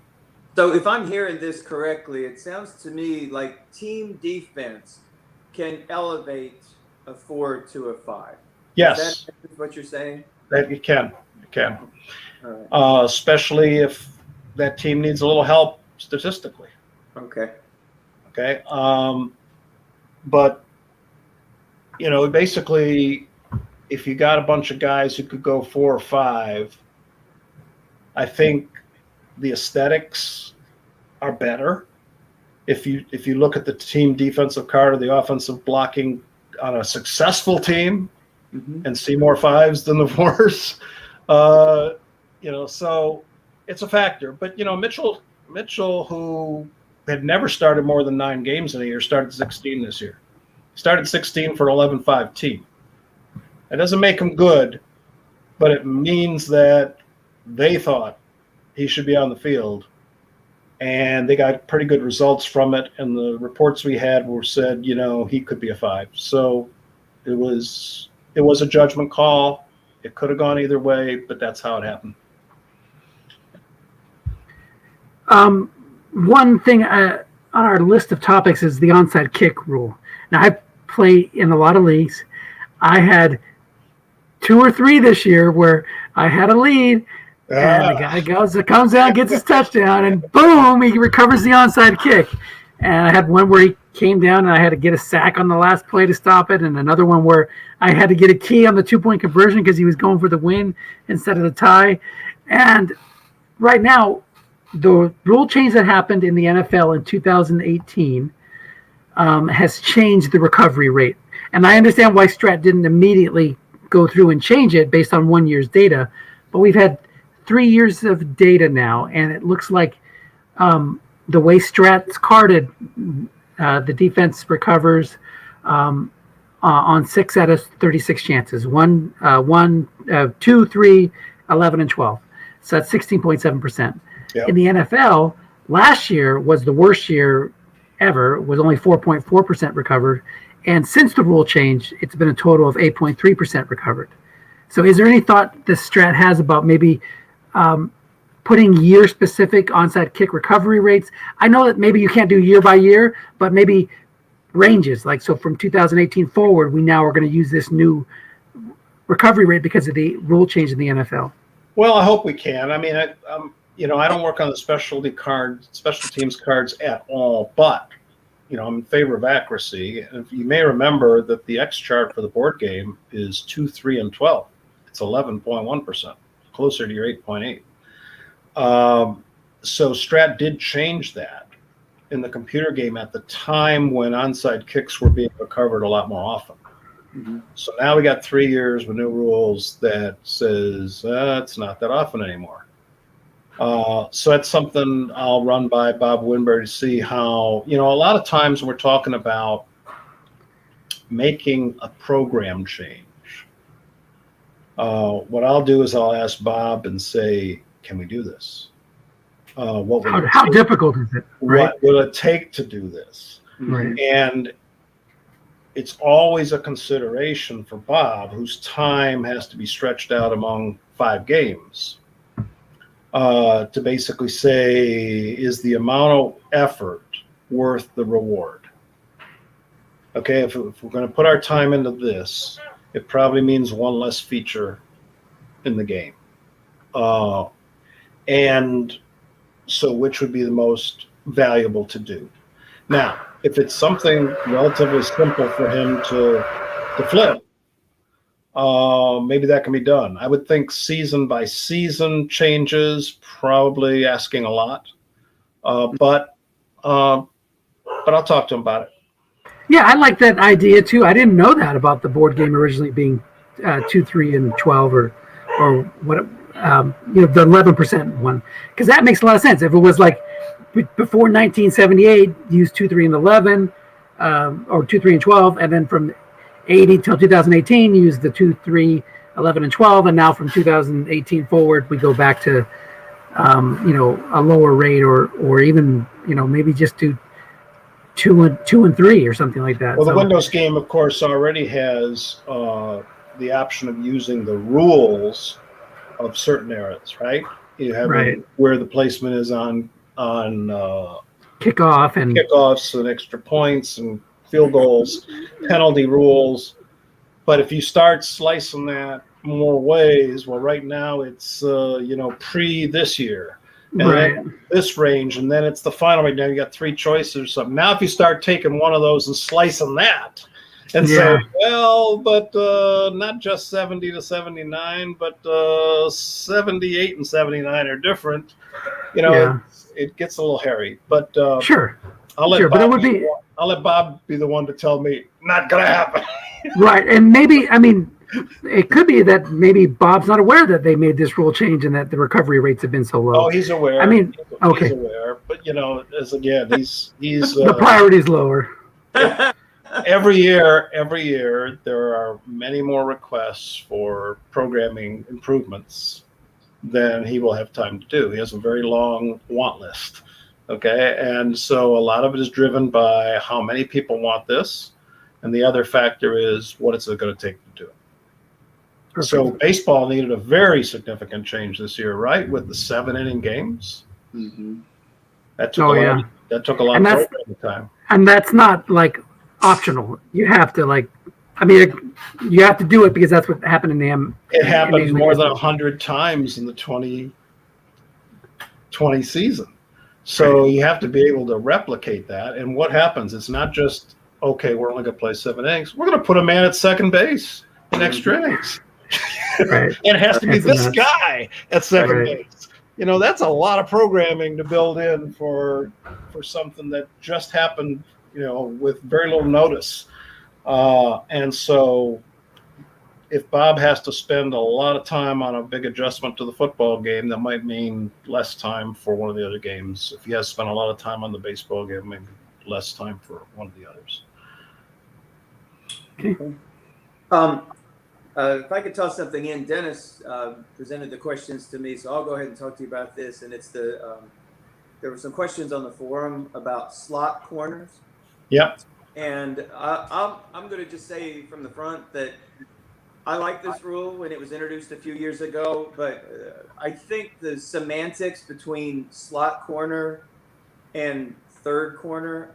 So if I'm hearing this correctly, it sounds to me like team defense can elevate a 4 to a 5. Yes. Is that what you're saying? That it can. All right. Especially if that team needs a little help statistically. Okay. But basically, if you got a bunch of guys who could go 4 or 5, I think the aesthetics are better. If you look at the team defensive card or the offensive blocking on a successful team, and see more 5s than the 4s, so it's a factor. But Mitchell, who had never started more than 9 games in a year, started 16 this year. Started 16 for an 11-5 team. It doesn't make him good, but it means that they thought he should be on the field, and they got pretty good results from it. And the reports we had said, he could be a 5. So it was a judgment call. It could have gone either way, but that's how it happened. One thing on our list of topics is the onside kick rule. Now, I play in a lot of leagues. I had 2 or 3 this year where I had a lead, and the guy comes down, gets his touchdown, and boom, he recovers the onside kick. And I had one where he came down and I had to get a sack on the last play to stop it, and another one where I had to get a key on the 2-point conversion because he was going for the win instead of the tie. And right now, the rule change that happened in the NFL in 2018 has changed the recovery rate. And I understand why Strat didn't immediately go through and change it based on 1 year's data, but we've had 3 years of data now, and it looks like the way Strat's carded, the defense recovers on 6 out of 36 chances. 2, 3, 11, and 12. So that's 16.7%. Yep. In the NFL, last year was the worst year ever. It was only 4.4% recovered. And since the rule change, it's been a total of 8.3% recovered. So is there any thought the Strat has about maybe putting year-specific onside kick recovery rates? I know that maybe you can't do year by year, but maybe ranges. Like, so from 2018 forward, we now are going to use this new recovery rate because of the rule change in the NFL. Well, I hope we can. I mean, I don't work on the special teams cards at all, but I'm in favor of accuracy. And you may remember that the X chart for the board game is 2, 3, and 12. It's 11.1%, closer to your 8.8. So Strat did change that in the computer game at the time when onside kicks were being recovered a lot more often. Mm-hmm. So now we got 3 years with new rules that says it's not that often anymore. So that's something I'll run by Bob Winberg to see how, a lot of times when we're talking about making a program change, What I'll do is I'll ask Bob and say, can we do this? What will How difficult is it? Right. What will it take to do this? Right. And it's always a consideration for Bob, whose time has to be stretched out among 5 games, to basically say, is the amount of effort worth the reward? Okay, if we're going to put our time into this, it probably means one less feature in the game. And so which would be the most valuable to do? Now, if it's something relatively simple for him to flip, maybe that can be done. I would think season by season changes, probably asking a lot. But I'll talk to him about it. Yeah, I like that idea too. I didn't know that about the board game originally being 2, 3, and 12, or what, the 11% one, because that makes a lot of sense. If it was like before 1978, use 2, 3, and 11, or 2, 3, and 12, and then from 80 till 2018, use the 2, 3, 11, and 12, and now from 2018 forward, we go back to a lower rate, or even maybe just do 2 and 3 or something like that. Well, the Windows game, of course, already has the option of using the rules of certain eras, right? You have where the placement is on kickoff and kickoffs and extra points and field goals, penalty rules. But if you start slicing that more ways, well, right now it's pre this year, and then this range, and then it's the final right now. You got 3 choices or something. Now, if you start taking one of those and slicing that, and say, well, but not just 70 to 79, but 78 and 79 are different. It gets a little hairy. But sure, I'll let Bob Bob be the one to tell me not gonna happen. Right, and maybe it could be that maybe Bob's not aware that they made this rule change and that the recovery rates have been so low. Oh, he's aware. He's aware, but he's the priority's lower. Every year there are many more requests for programming improvements than he will have time to do. He has a very long want list. Okay, and so a lot of it is driven by how many people want this, and the other factor is what is it going to take to do it. Perfect. So baseball needed a very significant change this year, right? With the 7-inning games. Mm-hmm. That took a lot of programming time. And that's not like optional. You have to you have to do it because that's what happened in the It happened more than 100 times in the 2020 season. So you have to be able to replicate that. And what happens? It's not just, okay, we're only going to play 7 innings. We're going to put a man at second base in extra innings. Right. And it has to be this guy at second base. That's a lot of programming to build in for something that just happened, with very little notice. And so if Bob has to spend a lot of time on a big adjustment to the football game, that might mean less time for one of the other games. If he has to spend a lot of time on the baseball game, maybe less time for one of the others. Okay. If I could toss something in, Dennis presented the questions to me, so I'll go ahead and talk to you about this. And it's there were some questions on the forum about slot corners. Yeah. And I'm going to just say from the front that I like this rule when it was introduced a few years ago, but I think the semantics between slot corner and third corner,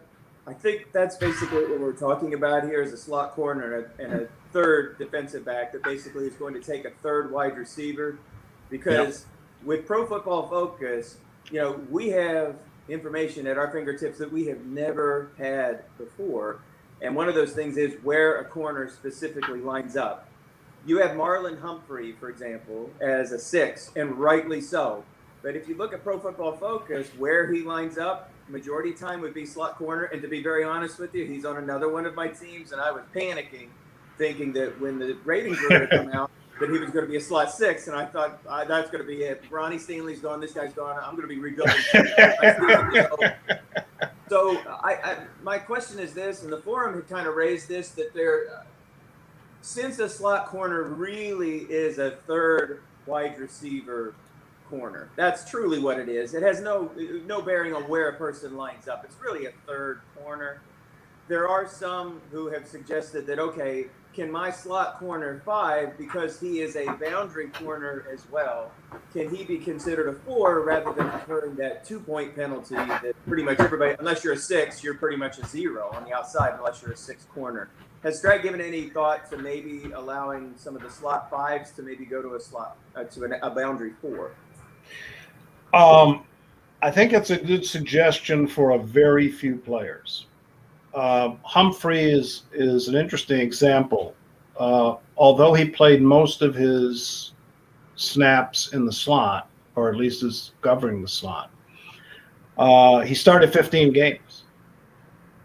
I think that's basically what we're talking about here is a slot corner and a third defensive back that basically is going to take a third wide receiver, because with Pro Football Focus, we have information at our fingertips that we have never had before. And one of those things is where a corner specifically lines up. You have Marlon Humphrey, for example, as a 6, and rightly so. But if you look at Pro Football Focus, where he lines up, majority of time would be slot corner. And to be very honest with you, he's on another one of my teams, and I was panicking, thinking that when the ratings were going to come out, that he was going to be a slot 6, and I thought that's going to be it. Ronnie Stanley's gone, this guy's gone. I'm going to be rebuilding. So my question is this, and the forum had kind of raised this, that since a slot corner really is a third wide receiver corner, that's truly what it is. It has no bearing on where a person lines up. It's really a third corner. There are some who have suggested that, okay, can my slot corner 5, because he is a boundary corner as well, can he be considered a 4 rather than incurring that 2-point penalty that pretty much everybody, unless you're a 6, you're pretty much a 0 on the outside unless you're a 6 corner. Has Strat given any thought to maybe allowing some of the slot 5s to maybe go to a slot to a boundary 4? I think it's a good suggestion for a very few players. Humphrey is an interesting example. Although he played most of his snaps in the slot, or at least is covering the slot, he started 15 games.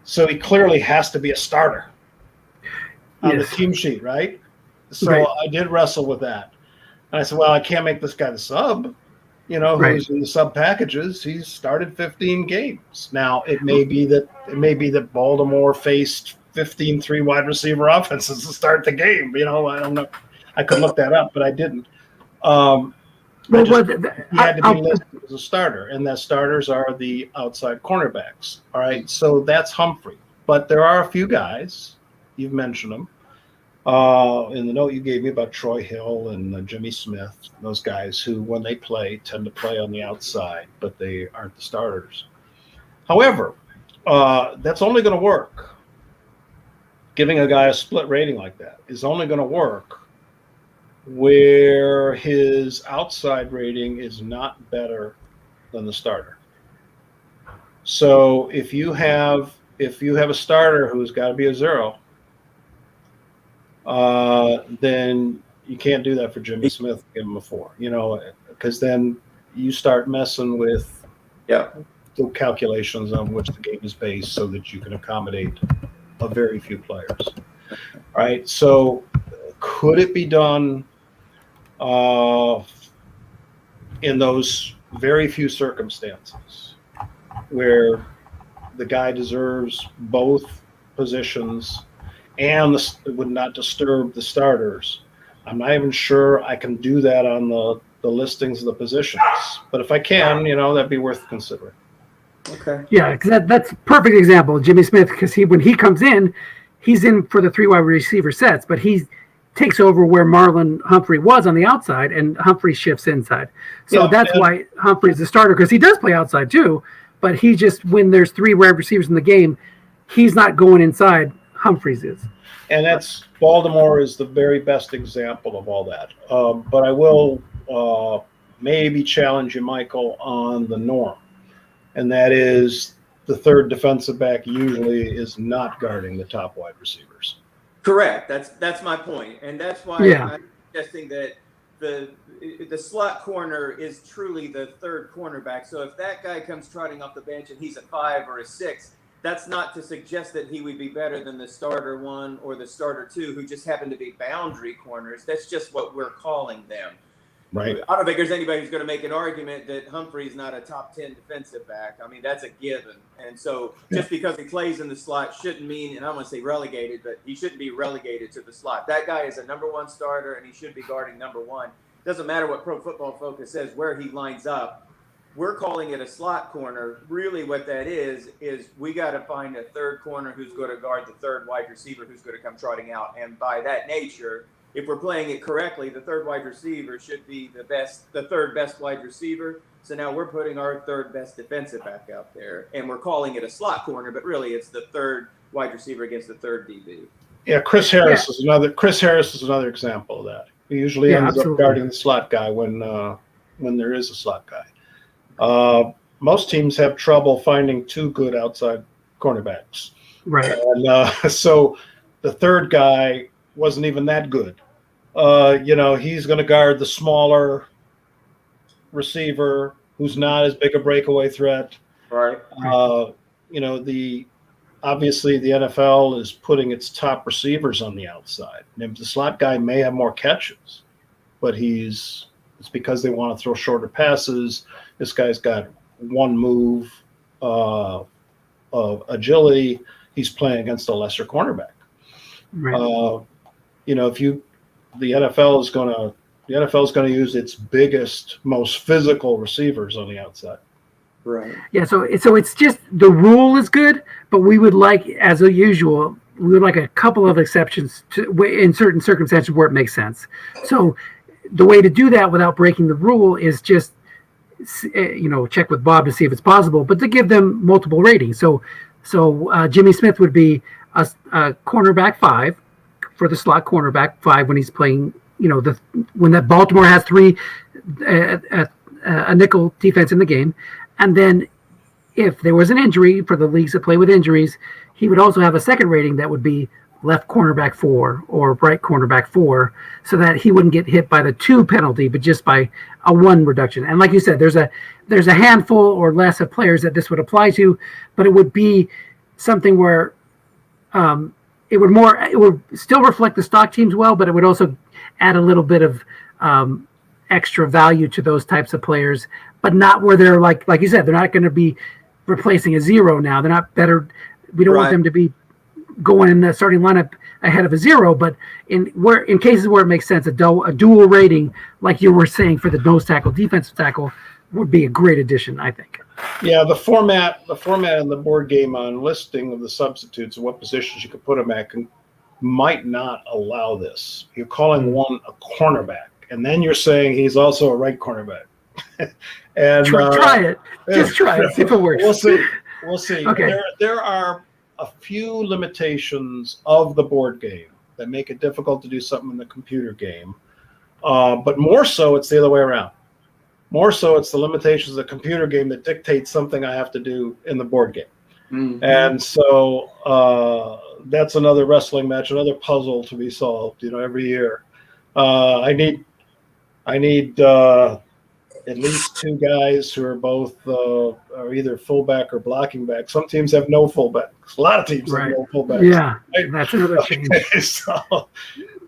So he clearly has to be a starter on the team sheet, right? So right. I did wrestle with that. And I said, well, I can't make this guy the sub. Who's in the sub packages. He's started 15 games. Now it may be that Baltimore faced 15 3 wide receiver offenses to start the game. I don't know. I could look that up, but I didn't. He had to be listed as a starter, and the starters are the outside cornerbacks. All right, so that's Humphrey. But there are a few guys, you've mentioned them, in the note you gave me about Troy Hill and Jimmy Smith, those guys who, when they play, tend to play on the outside, but they aren't the starters. However, that's only going to work. Giving a guy a split rating like that is only going to work where his outside rating is not better than the starter. So if you have a starter who's got to be a 0, then you can't do that for Jimmy Smith. Give him a 4, because then you start messing with the calculations on which the game is based, so that you can accommodate a very few players. All right. So could it be done in those very few circumstances where the guy deserves both positions and would not disturb the starters? I'm not even sure I can do that on the listings of the positions. But if I can, that'd be worth considering. Okay. Yeah, because that's a perfect example of Jimmy Smith, because when he comes in, he's in for the 3 wide receiver sets, but he takes over where Marlon Humphrey was on the outside, and Humphrey shifts inside. So that's why Humphrey's the starter, because he does play outside too, but he just, when there's 3 wide receivers in the game, he's not going inside. Humphreys is. And that's Baltimore is the very best example of all that. But I will maybe challenge you, Michael, on the norm. And that is the third defensive back usually is not guarding the top wide receivers. Correct. That's my point. And that's why I'm suggesting that the slot corner is truly the third cornerback. So if that guy comes trotting off the bench and he's a 5 or a 6, that's not to suggest that he would be better than the starter 1 or the starter 2, who just happen to be boundary corners. That's just what we're calling them. Right. I don't think there's anybody who's going to make an argument that Humphrey's not a top 10 defensive back. I mean, that's a given. And so just because he plays in the slot shouldn't mean, and I don't want to say relegated, but he shouldn't be relegated to the slot. That guy is a number 1 starter, and he should be guarding number 1. Doesn't matter what Pro Football Focus says, where he lines up. We're calling it a slot corner. Really what that is we got to find a third corner who's going to guard the third wide receiver who's going to come trotting out. And by that nature, if we're playing it correctly, the third wide receiver should be the third best wide receiver. So now we're putting our third best defensive back out there, and we're calling it a slot corner, but really it's the third wide receiver against the third DB. Yeah, Chris Harris is another example of that. He usually ends up guarding the slot guy when there is a slot guy. Most teams have trouble finding 2 good outside cornerbacks. Right. And so the third guy wasn't even that good. He's going to guard the smaller receiver who's not as big a breakaway threat. Right. Obviously the NFL is putting its top receivers on the outside. And the slot guy may have more catches, but it's because they want to throw shorter passes. This guy's got 1 move of agility. He's playing against a lesser cornerback. Right. if the NFL is going to use its biggest, most physical receivers on the outside. Right. Yeah, so it's just the rule is good, but we would like, as usual, we would like a couple of exceptions in certain circumstances where it makes sense. So the way to do that without breaking the rule is just check with Bob to see if it's possible, but to give them multiple ratings. So Jimmy Smith would be a cornerback 5 for the slot cornerback 5 when he's playing. When that Baltimore has 3 a nickel defense in the game. And then if there was an injury for the leagues that play with injuries, he would also have a second rating that would be left cornerback 4 or right cornerback 4, so that he wouldn't get hit by the 2 penalty, but just by a 1 reduction. And like you said, there's a handful or less of players that this would apply to, but it would be something where it would still reflect the stock teams well, but it would also add a little bit of extra value to those types of players, but not where they're like you said, they're not going to be replacing a 0 now. They're not better. We don't want them to be going in the starting lineup ahead of a 0, but in cases where it makes sense, a dual rating, like you were saying for the nose tackle, defensive tackle, would be a great addition, I think. Yeah, the format in the board game on listing of the substitutes and what positions you could put them at might not allow this. You're calling one a cornerback, and then you're saying he's also a right cornerback. And try it. Just try it. See if it works. We'll see. Okay. There are a few limitations of the board game that make it difficult to do something in the computer game. But more so, it's the other way around. More so, it's the limitations of the computer game that dictate something I have to do in the board game. Mm-hmm. And so that's another wrestling match, another puzzle to be solved, every year. I need at least 2 guys who are both are either fullback or blocking back. Some teams have no fullbacks. A lot of teams have no fullbacks. Yeah, right? That's another change.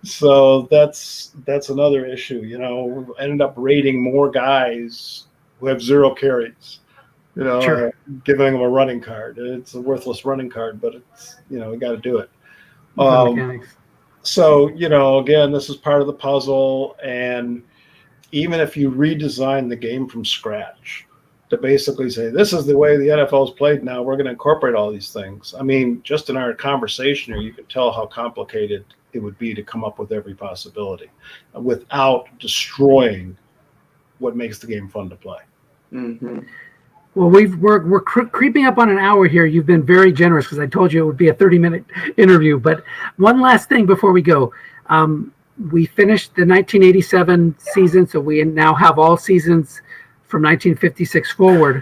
So that's another issue. We ended up rating more guys who have 0 carries. Sure. Giving them a running card. It's a worthless running card, but it's we got to do it. So again, this is part of the puzzle, and even if you redesign the game from scratch to basically say, this is the way the NFL is played now, we're going to incorporate all these things. I mean, just in our conversation here, you can tell how complicated it would be to come up with every possibility without destroying what makes the game fun to play. Mm-hmm. Well, we're creeping up on an hour here. You've been very generous because I told you it would be a 30-minute interview. But one last thing before we go. We finished the 1987 season, so we now have all seasons from 1956 forward.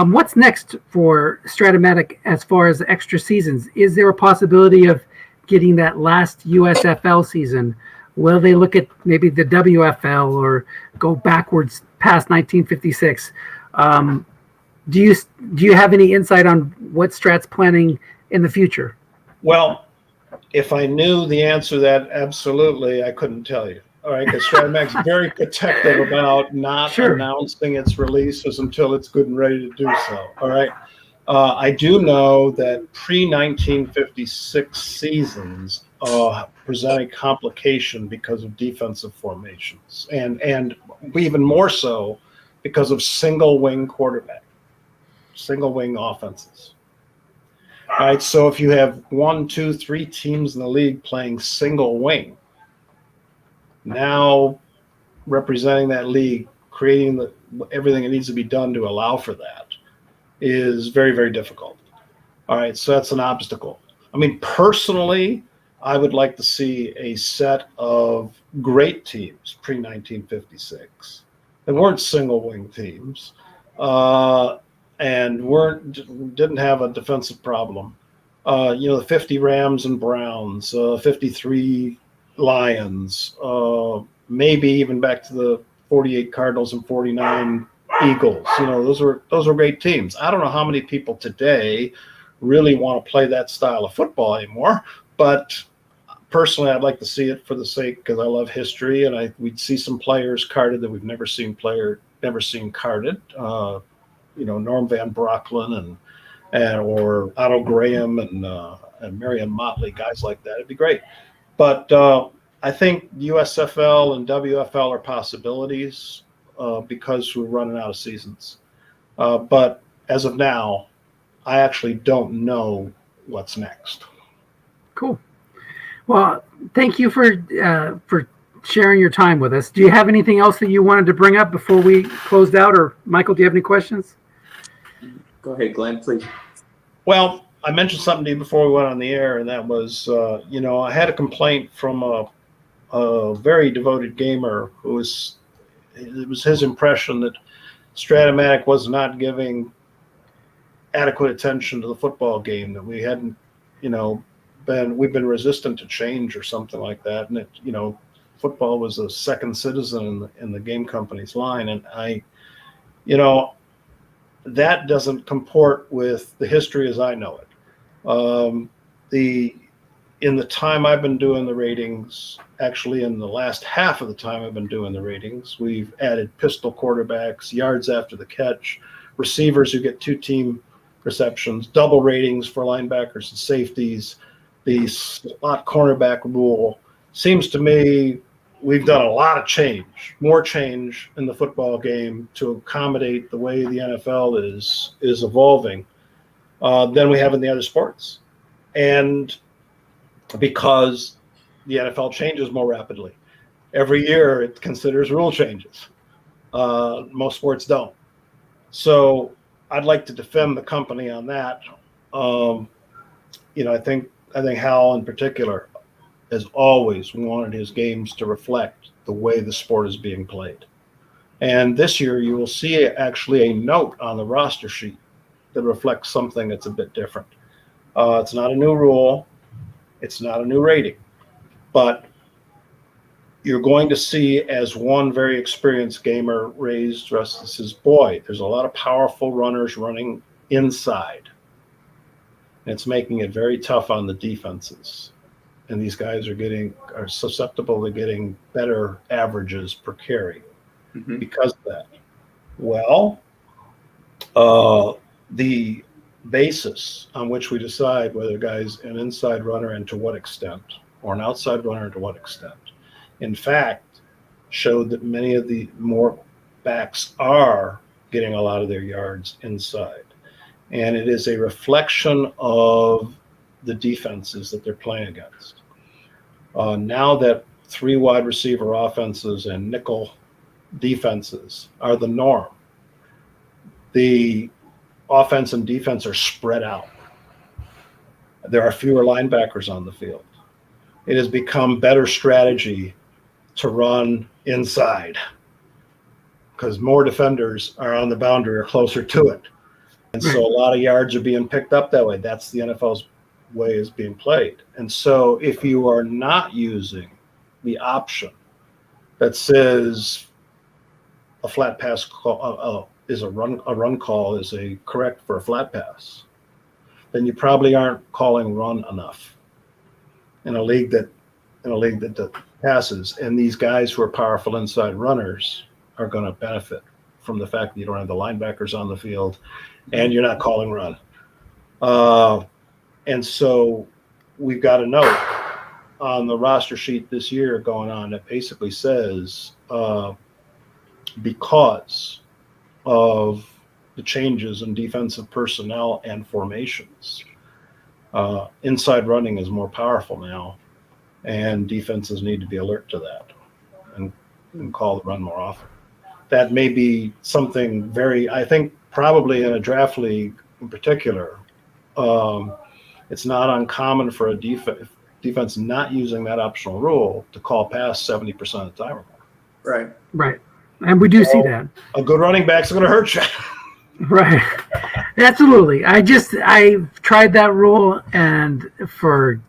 What's next for Strat-O-Matic as far as extra seasons? Is there a possibility of getting that last USFL season? Will they look at maybe the WFL or go backwards past 1956? Do you have any insight on what Strat's planning in the future? Well, if I knew the answer to that, absolutely, I couldn't tell you. All right, because Strat-O-Matic's very protective about not announcing its releases until it's good and ready to do so. All right. I do know that pre-1956 seasons present a complication because of defensive formations, and even more so because of single wing offenses. All right, so if you have 1, 2, 3 teams in the league playing single wing, now representing that league, creating everything that needs to be done to allow for that is very, very difficult. All right, so that's an obstacle. I mean, personally, I would like to see a set of great teams pre-1956 that weren't single wing teams. And didn't have a defensive problem. The 50 Rams and Browns, 53 Lions, maybe even back to the 48 Cardinals and 49 Eagles. Those were great teams. I don't know how many people today really want to play that style of football anymore, but personally, I'd like to see it for the sake, because I love history, and we'd see some players carded that we've never seen carded. Norm Van Brocklin or Otto Graham and Marion Motley, guys like that. It'd be great. But I think USFL and WFL are possibilities because we're running out of seasons. But as of now, I actually don't know what's next. Cool. Well, thank you for sharing your time with us. Do you have anything else that you wanted to bring up before we closed out? Or Michael, do you have any questions? Go ahead, Glenn, please. Well, I mentioned something to you before we went on the air, and that was, I had a complaint from a very devoted gamer it was his impression that Strat-O-Matic was not giving adequate attention to the football game, that we hadn't, we've been resistant to change or something like that. And football was a second citizen in the game company's line. And that doesn't comport with the history as I know it. In the time I've been doing the ratings, actually in the last half of the time I've been doing the ratings, we've added pistol quarterbacks, yards after the catch, receivers who get 2-team receptions, double ratings for linebackers and safeties, the slot cornerback rule. Seems to me we've done a lot of change, more change in the football game to accommodate the way the NFL is evolving than we have in the other sports. And because the NFL changes more rapidly. Every year it considers rule changes. Most sports don't. So I'd like to defend the company on that. I think Hal in particular has always wanted his games to reflect the way the sport is being played. And this year you will see actually a note on the roster sheet that reflects something that's a bit different. It's not a new rule. It's not a new rating, but you're going to see, as one very experienced gamer raised us, says, boy, there's a lot of powerful runners running inside. And it's making it very tough on the defenses. And these guys are susceptible to getting better averages per carry because of that. Well, the basis on which we decide whether a guy's an inside runner and to what extent, or an outside runner and to what extent, in fact, showed that many of the more backs are getting a lot of their yards inside. And it is a reflection of the defenses that they're playing against. Now that 3 wide receiver offenses and nickel defenses are the norm, the offense and defense are spread out. There are fewer linebackers on the field. It has become better strategy to run inside because more defenders are on the boundary or closer to it. And so a lot of yards are being picked up that way. That's the NFL's way is being played. And so if you are not using the option that says a flat pass call, is a run call is a correct for a flat pass, then you probably aren't calling run enough in a league that passes. And these guys who are powerful inside runners are going to benefit from the fact that you don't have the linebackers on the field and you're not calling run. And so we've got a note on the roster sheet this year going on that basically says because of the changes in defensive personnel and formations, inside running is more powerful now, and defenses need to be alert to that and call the run more often. That may be something I think probably in a draft league in particular, it's not uncommon for a defense not using that optional rule to call pass 70% of the time or more. Right. And we do see that. A good running back's going to hurt you. Right. Absolutely. I've tried that rule, and for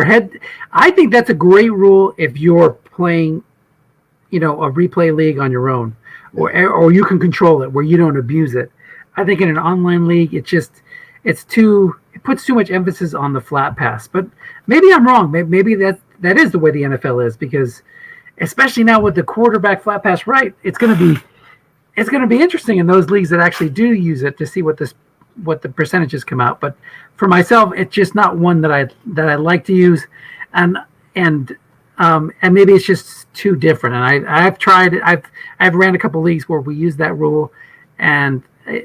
head, I think that's a great rule if you're playing, a replay league on your own, or you can control it where you don't abuse it. I think in an online league, it puts too much emphasis on the flat pass. But maybe I'm wrong. Maybe that is the way the NFL is, because especially now with the quarterback flat pass right, it's going to be interesting in those leagues that actually do use it to see what the percentages come out. But for myself, it's just not one that I like to use, and and maybe it's just too different. And I've tried it. I've ran a couple leagues where we used that rule, and I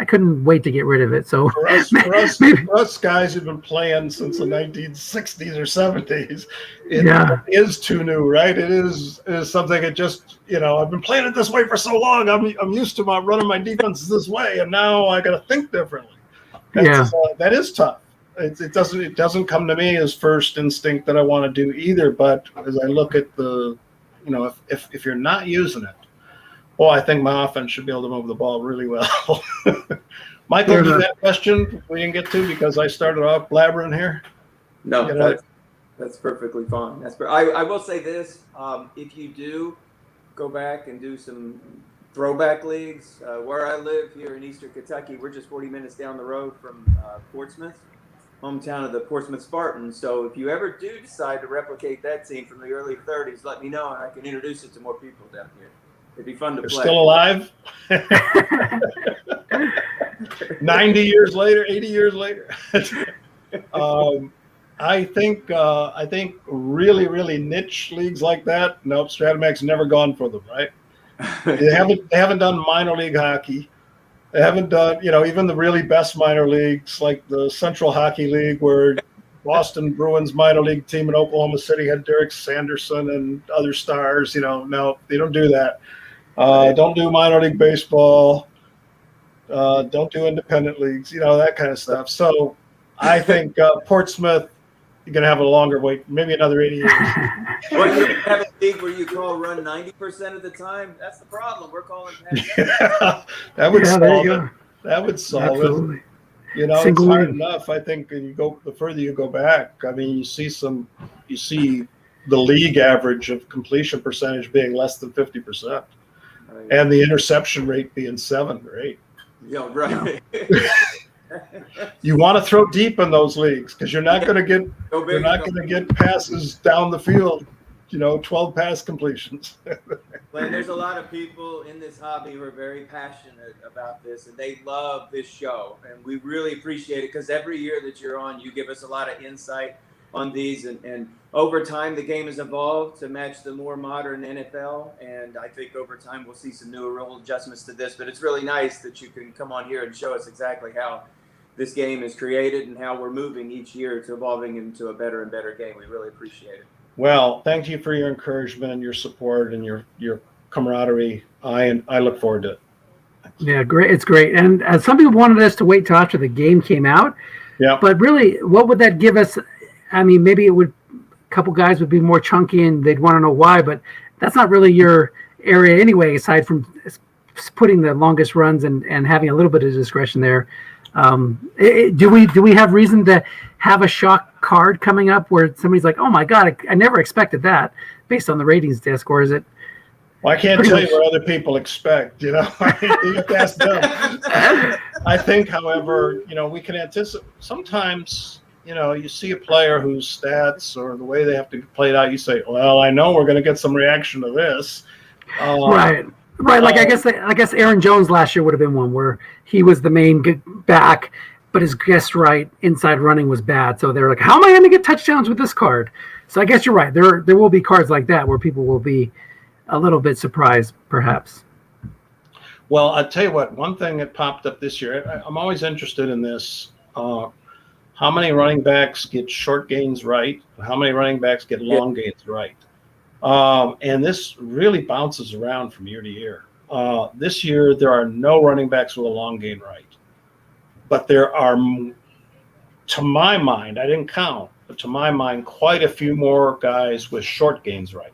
couldn't wait to get rid of it. So for us guys who've been playing since the 1960s or 70s, it is too new, right? It is something that just, I've been playing it this way for so long. I'm used to running my defense this way, and now I got to think differently. That is tough. It doesn't come to me as first instinct that I want to do either. But as I look at if you're not using it, I think my offense should be able to move the ball really well. Michael, you had a question we didn't get to because I started off blabbering here? No, that's perfectly fine. I will say this. If you do go back and do some throwback leagues, where I live here in Eastern Kentucky, we're just 40 minutes down the road from Portsmouth, hometown of the Portsmouth Spartans. So if you ever do decide to replicate that team from the early 30s, let me know, and I can introduce it to more people down here. It'd be fun to play. Still alive? 90 years later, 80 years later. I think really, really niche leagues like that, nope, Strat-O-Matic's never gone for them, right? They haven't done minor league hockey. They haven't done, even the really best minor leagues like the Central Hockey League, where Boston Bruins minor league team in Oklahoma City had Derek Sanderson and other stars. No, they don't do that. Don't do minor league baseball. Don't do independent leagues, that kind of stuff. So I think Portsmouth, you're going to have a longer wait, maybe another 80 years. Well, you have a league where you call run 90% of the time. That's the problem. We're calling that would solve it. That would solve Absolutely. it. It's hard enough. I think the further you go back, I mean, you see the league average of completion percentage being less than 50%. And the interception rate being 7 or 8. Yeah, right. You want to throw deep in those leagues because you're not going to get passes down the field. 12 pass completions. Glenn, there's a lot of people in this hobby who are very passionate about this, and they love this show, and we really appreciate it because every year that you're on, you give us a lot of insight on these, and over time the game has evolved to match the more modern NFL, and I think over time we'll see some new rule adjustments to this, but it's really nice that you can come on here and show us exactly how this game is created and how we're moving each year to evolving into a better and better game. We really appreciate it. Well, thank you for your encouragement and your support and your camaraderie. I look forward to it. Yeah, great. It's great. And some people wanted us to wait till after the game came out. Yeah. But really, what would that give us? I mean, maybe a couple guys would be more chunky and they'd want to know why, but that's not really your area anyway, aside from putting the longest runs and having a little bit of discretion there. Do we have reason to have a shock card coming up where somebody's like, oh my God, I never expected that based on the ratings disc, or is it? Well, I can't tell you what other people expect, you have to ask them. I think, however, we can anticipate sometimes, you see a player whose stats or the way they have to play it out, you say, well, I know we're going to get some reaction to this. Right. Like I guess Aaron Jones last year would have been one where he was the main back, but his guest inside running was bad. So they're like, how am I going to get touchdowns with this card? So I guess you're right. There will be cards like that where people will be a little bit surprised, perhaps. Well, I'll tell you what. One thing that popped up this year, I'm always interested in this. How many running backs get short gains right? How many running backs get long gains right? And this really bounces around from year to year. This year, there are no running backs with a long gain right. But there are, to my mind, I didn't count, but to my mind, quite a few more guys with short gains right.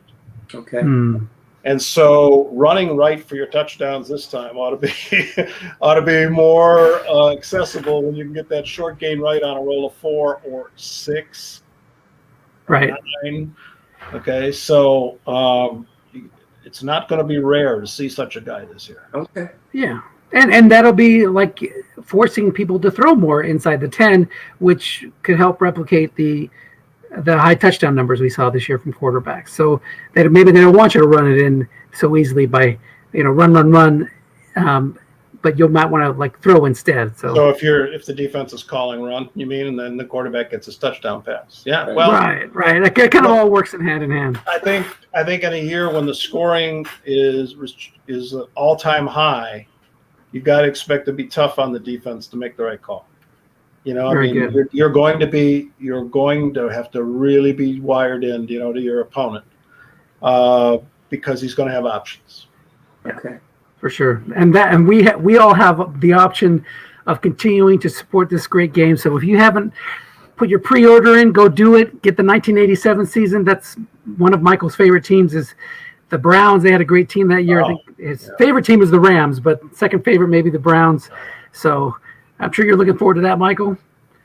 Okay. And so running right for your touchdowns this time ought to be more accessible when you can get that short gain right on a roll of 4 or 6. Right. 9. Okay, so it's not going to be rare to see such a guy this year. Okay. Yeah, and that'll be like forcing people to throw more inside the 10, which could help replicate the high touchdown numbers we saw this year from quarterbacks. So that maybe they don't want you to run it in so easily by run, but you might want to like throw instead. So if the defense is calling run, you mean, and then the quarterback gets a touchdown pass. Yeah. Well, right. It kind of all works in hand in hand. I think in a year when the scoring is an all-time high, you got to expect to be tough on the defense to make the right call. You know, Very good. you're going to have to really be wired in, to your opponent, because he's going to have options. Okay. For sure. And we all have the option of continuing to support this great game. So if you haven't put your pre-order in, go do it. Get the 1987 season. That's one of Michael's favorite teams is the Browns. They had a great team that year. I think his favorite team is the Rams, but second favorite maybe the Browns. So I'm sure you're looking forward to that, Michael.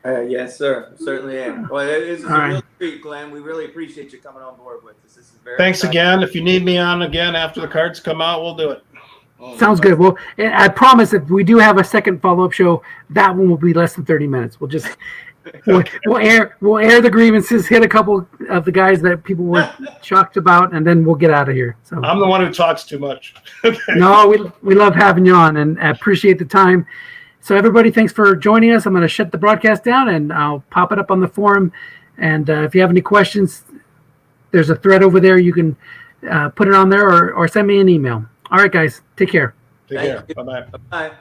Yes, sir. Certainly am. Well, this is a real treat, Glenn. We really appreciate you coming on board with us. This is very Thanks exciting. again. If you need me on again after the cards come out, we'll do it. Sounds good. Well, I promise if we do have a second follow-up show, that one will be less than 30 minutes. We'll just we'll air the grievances, hit a couple of the guys that people were shocked about, and then we'll get out of here. So I'm the one who talks too much. No, we love having you on, and I appreciate the time. So everybody, thanks for joining us. I'm going to shut the broadcast down, and I'll pop it up on the forum. And if you have any questions, there's a thread over there. You can put it on there or send me an email. All right, guys, take care. Take care. Bye-bye. Bye.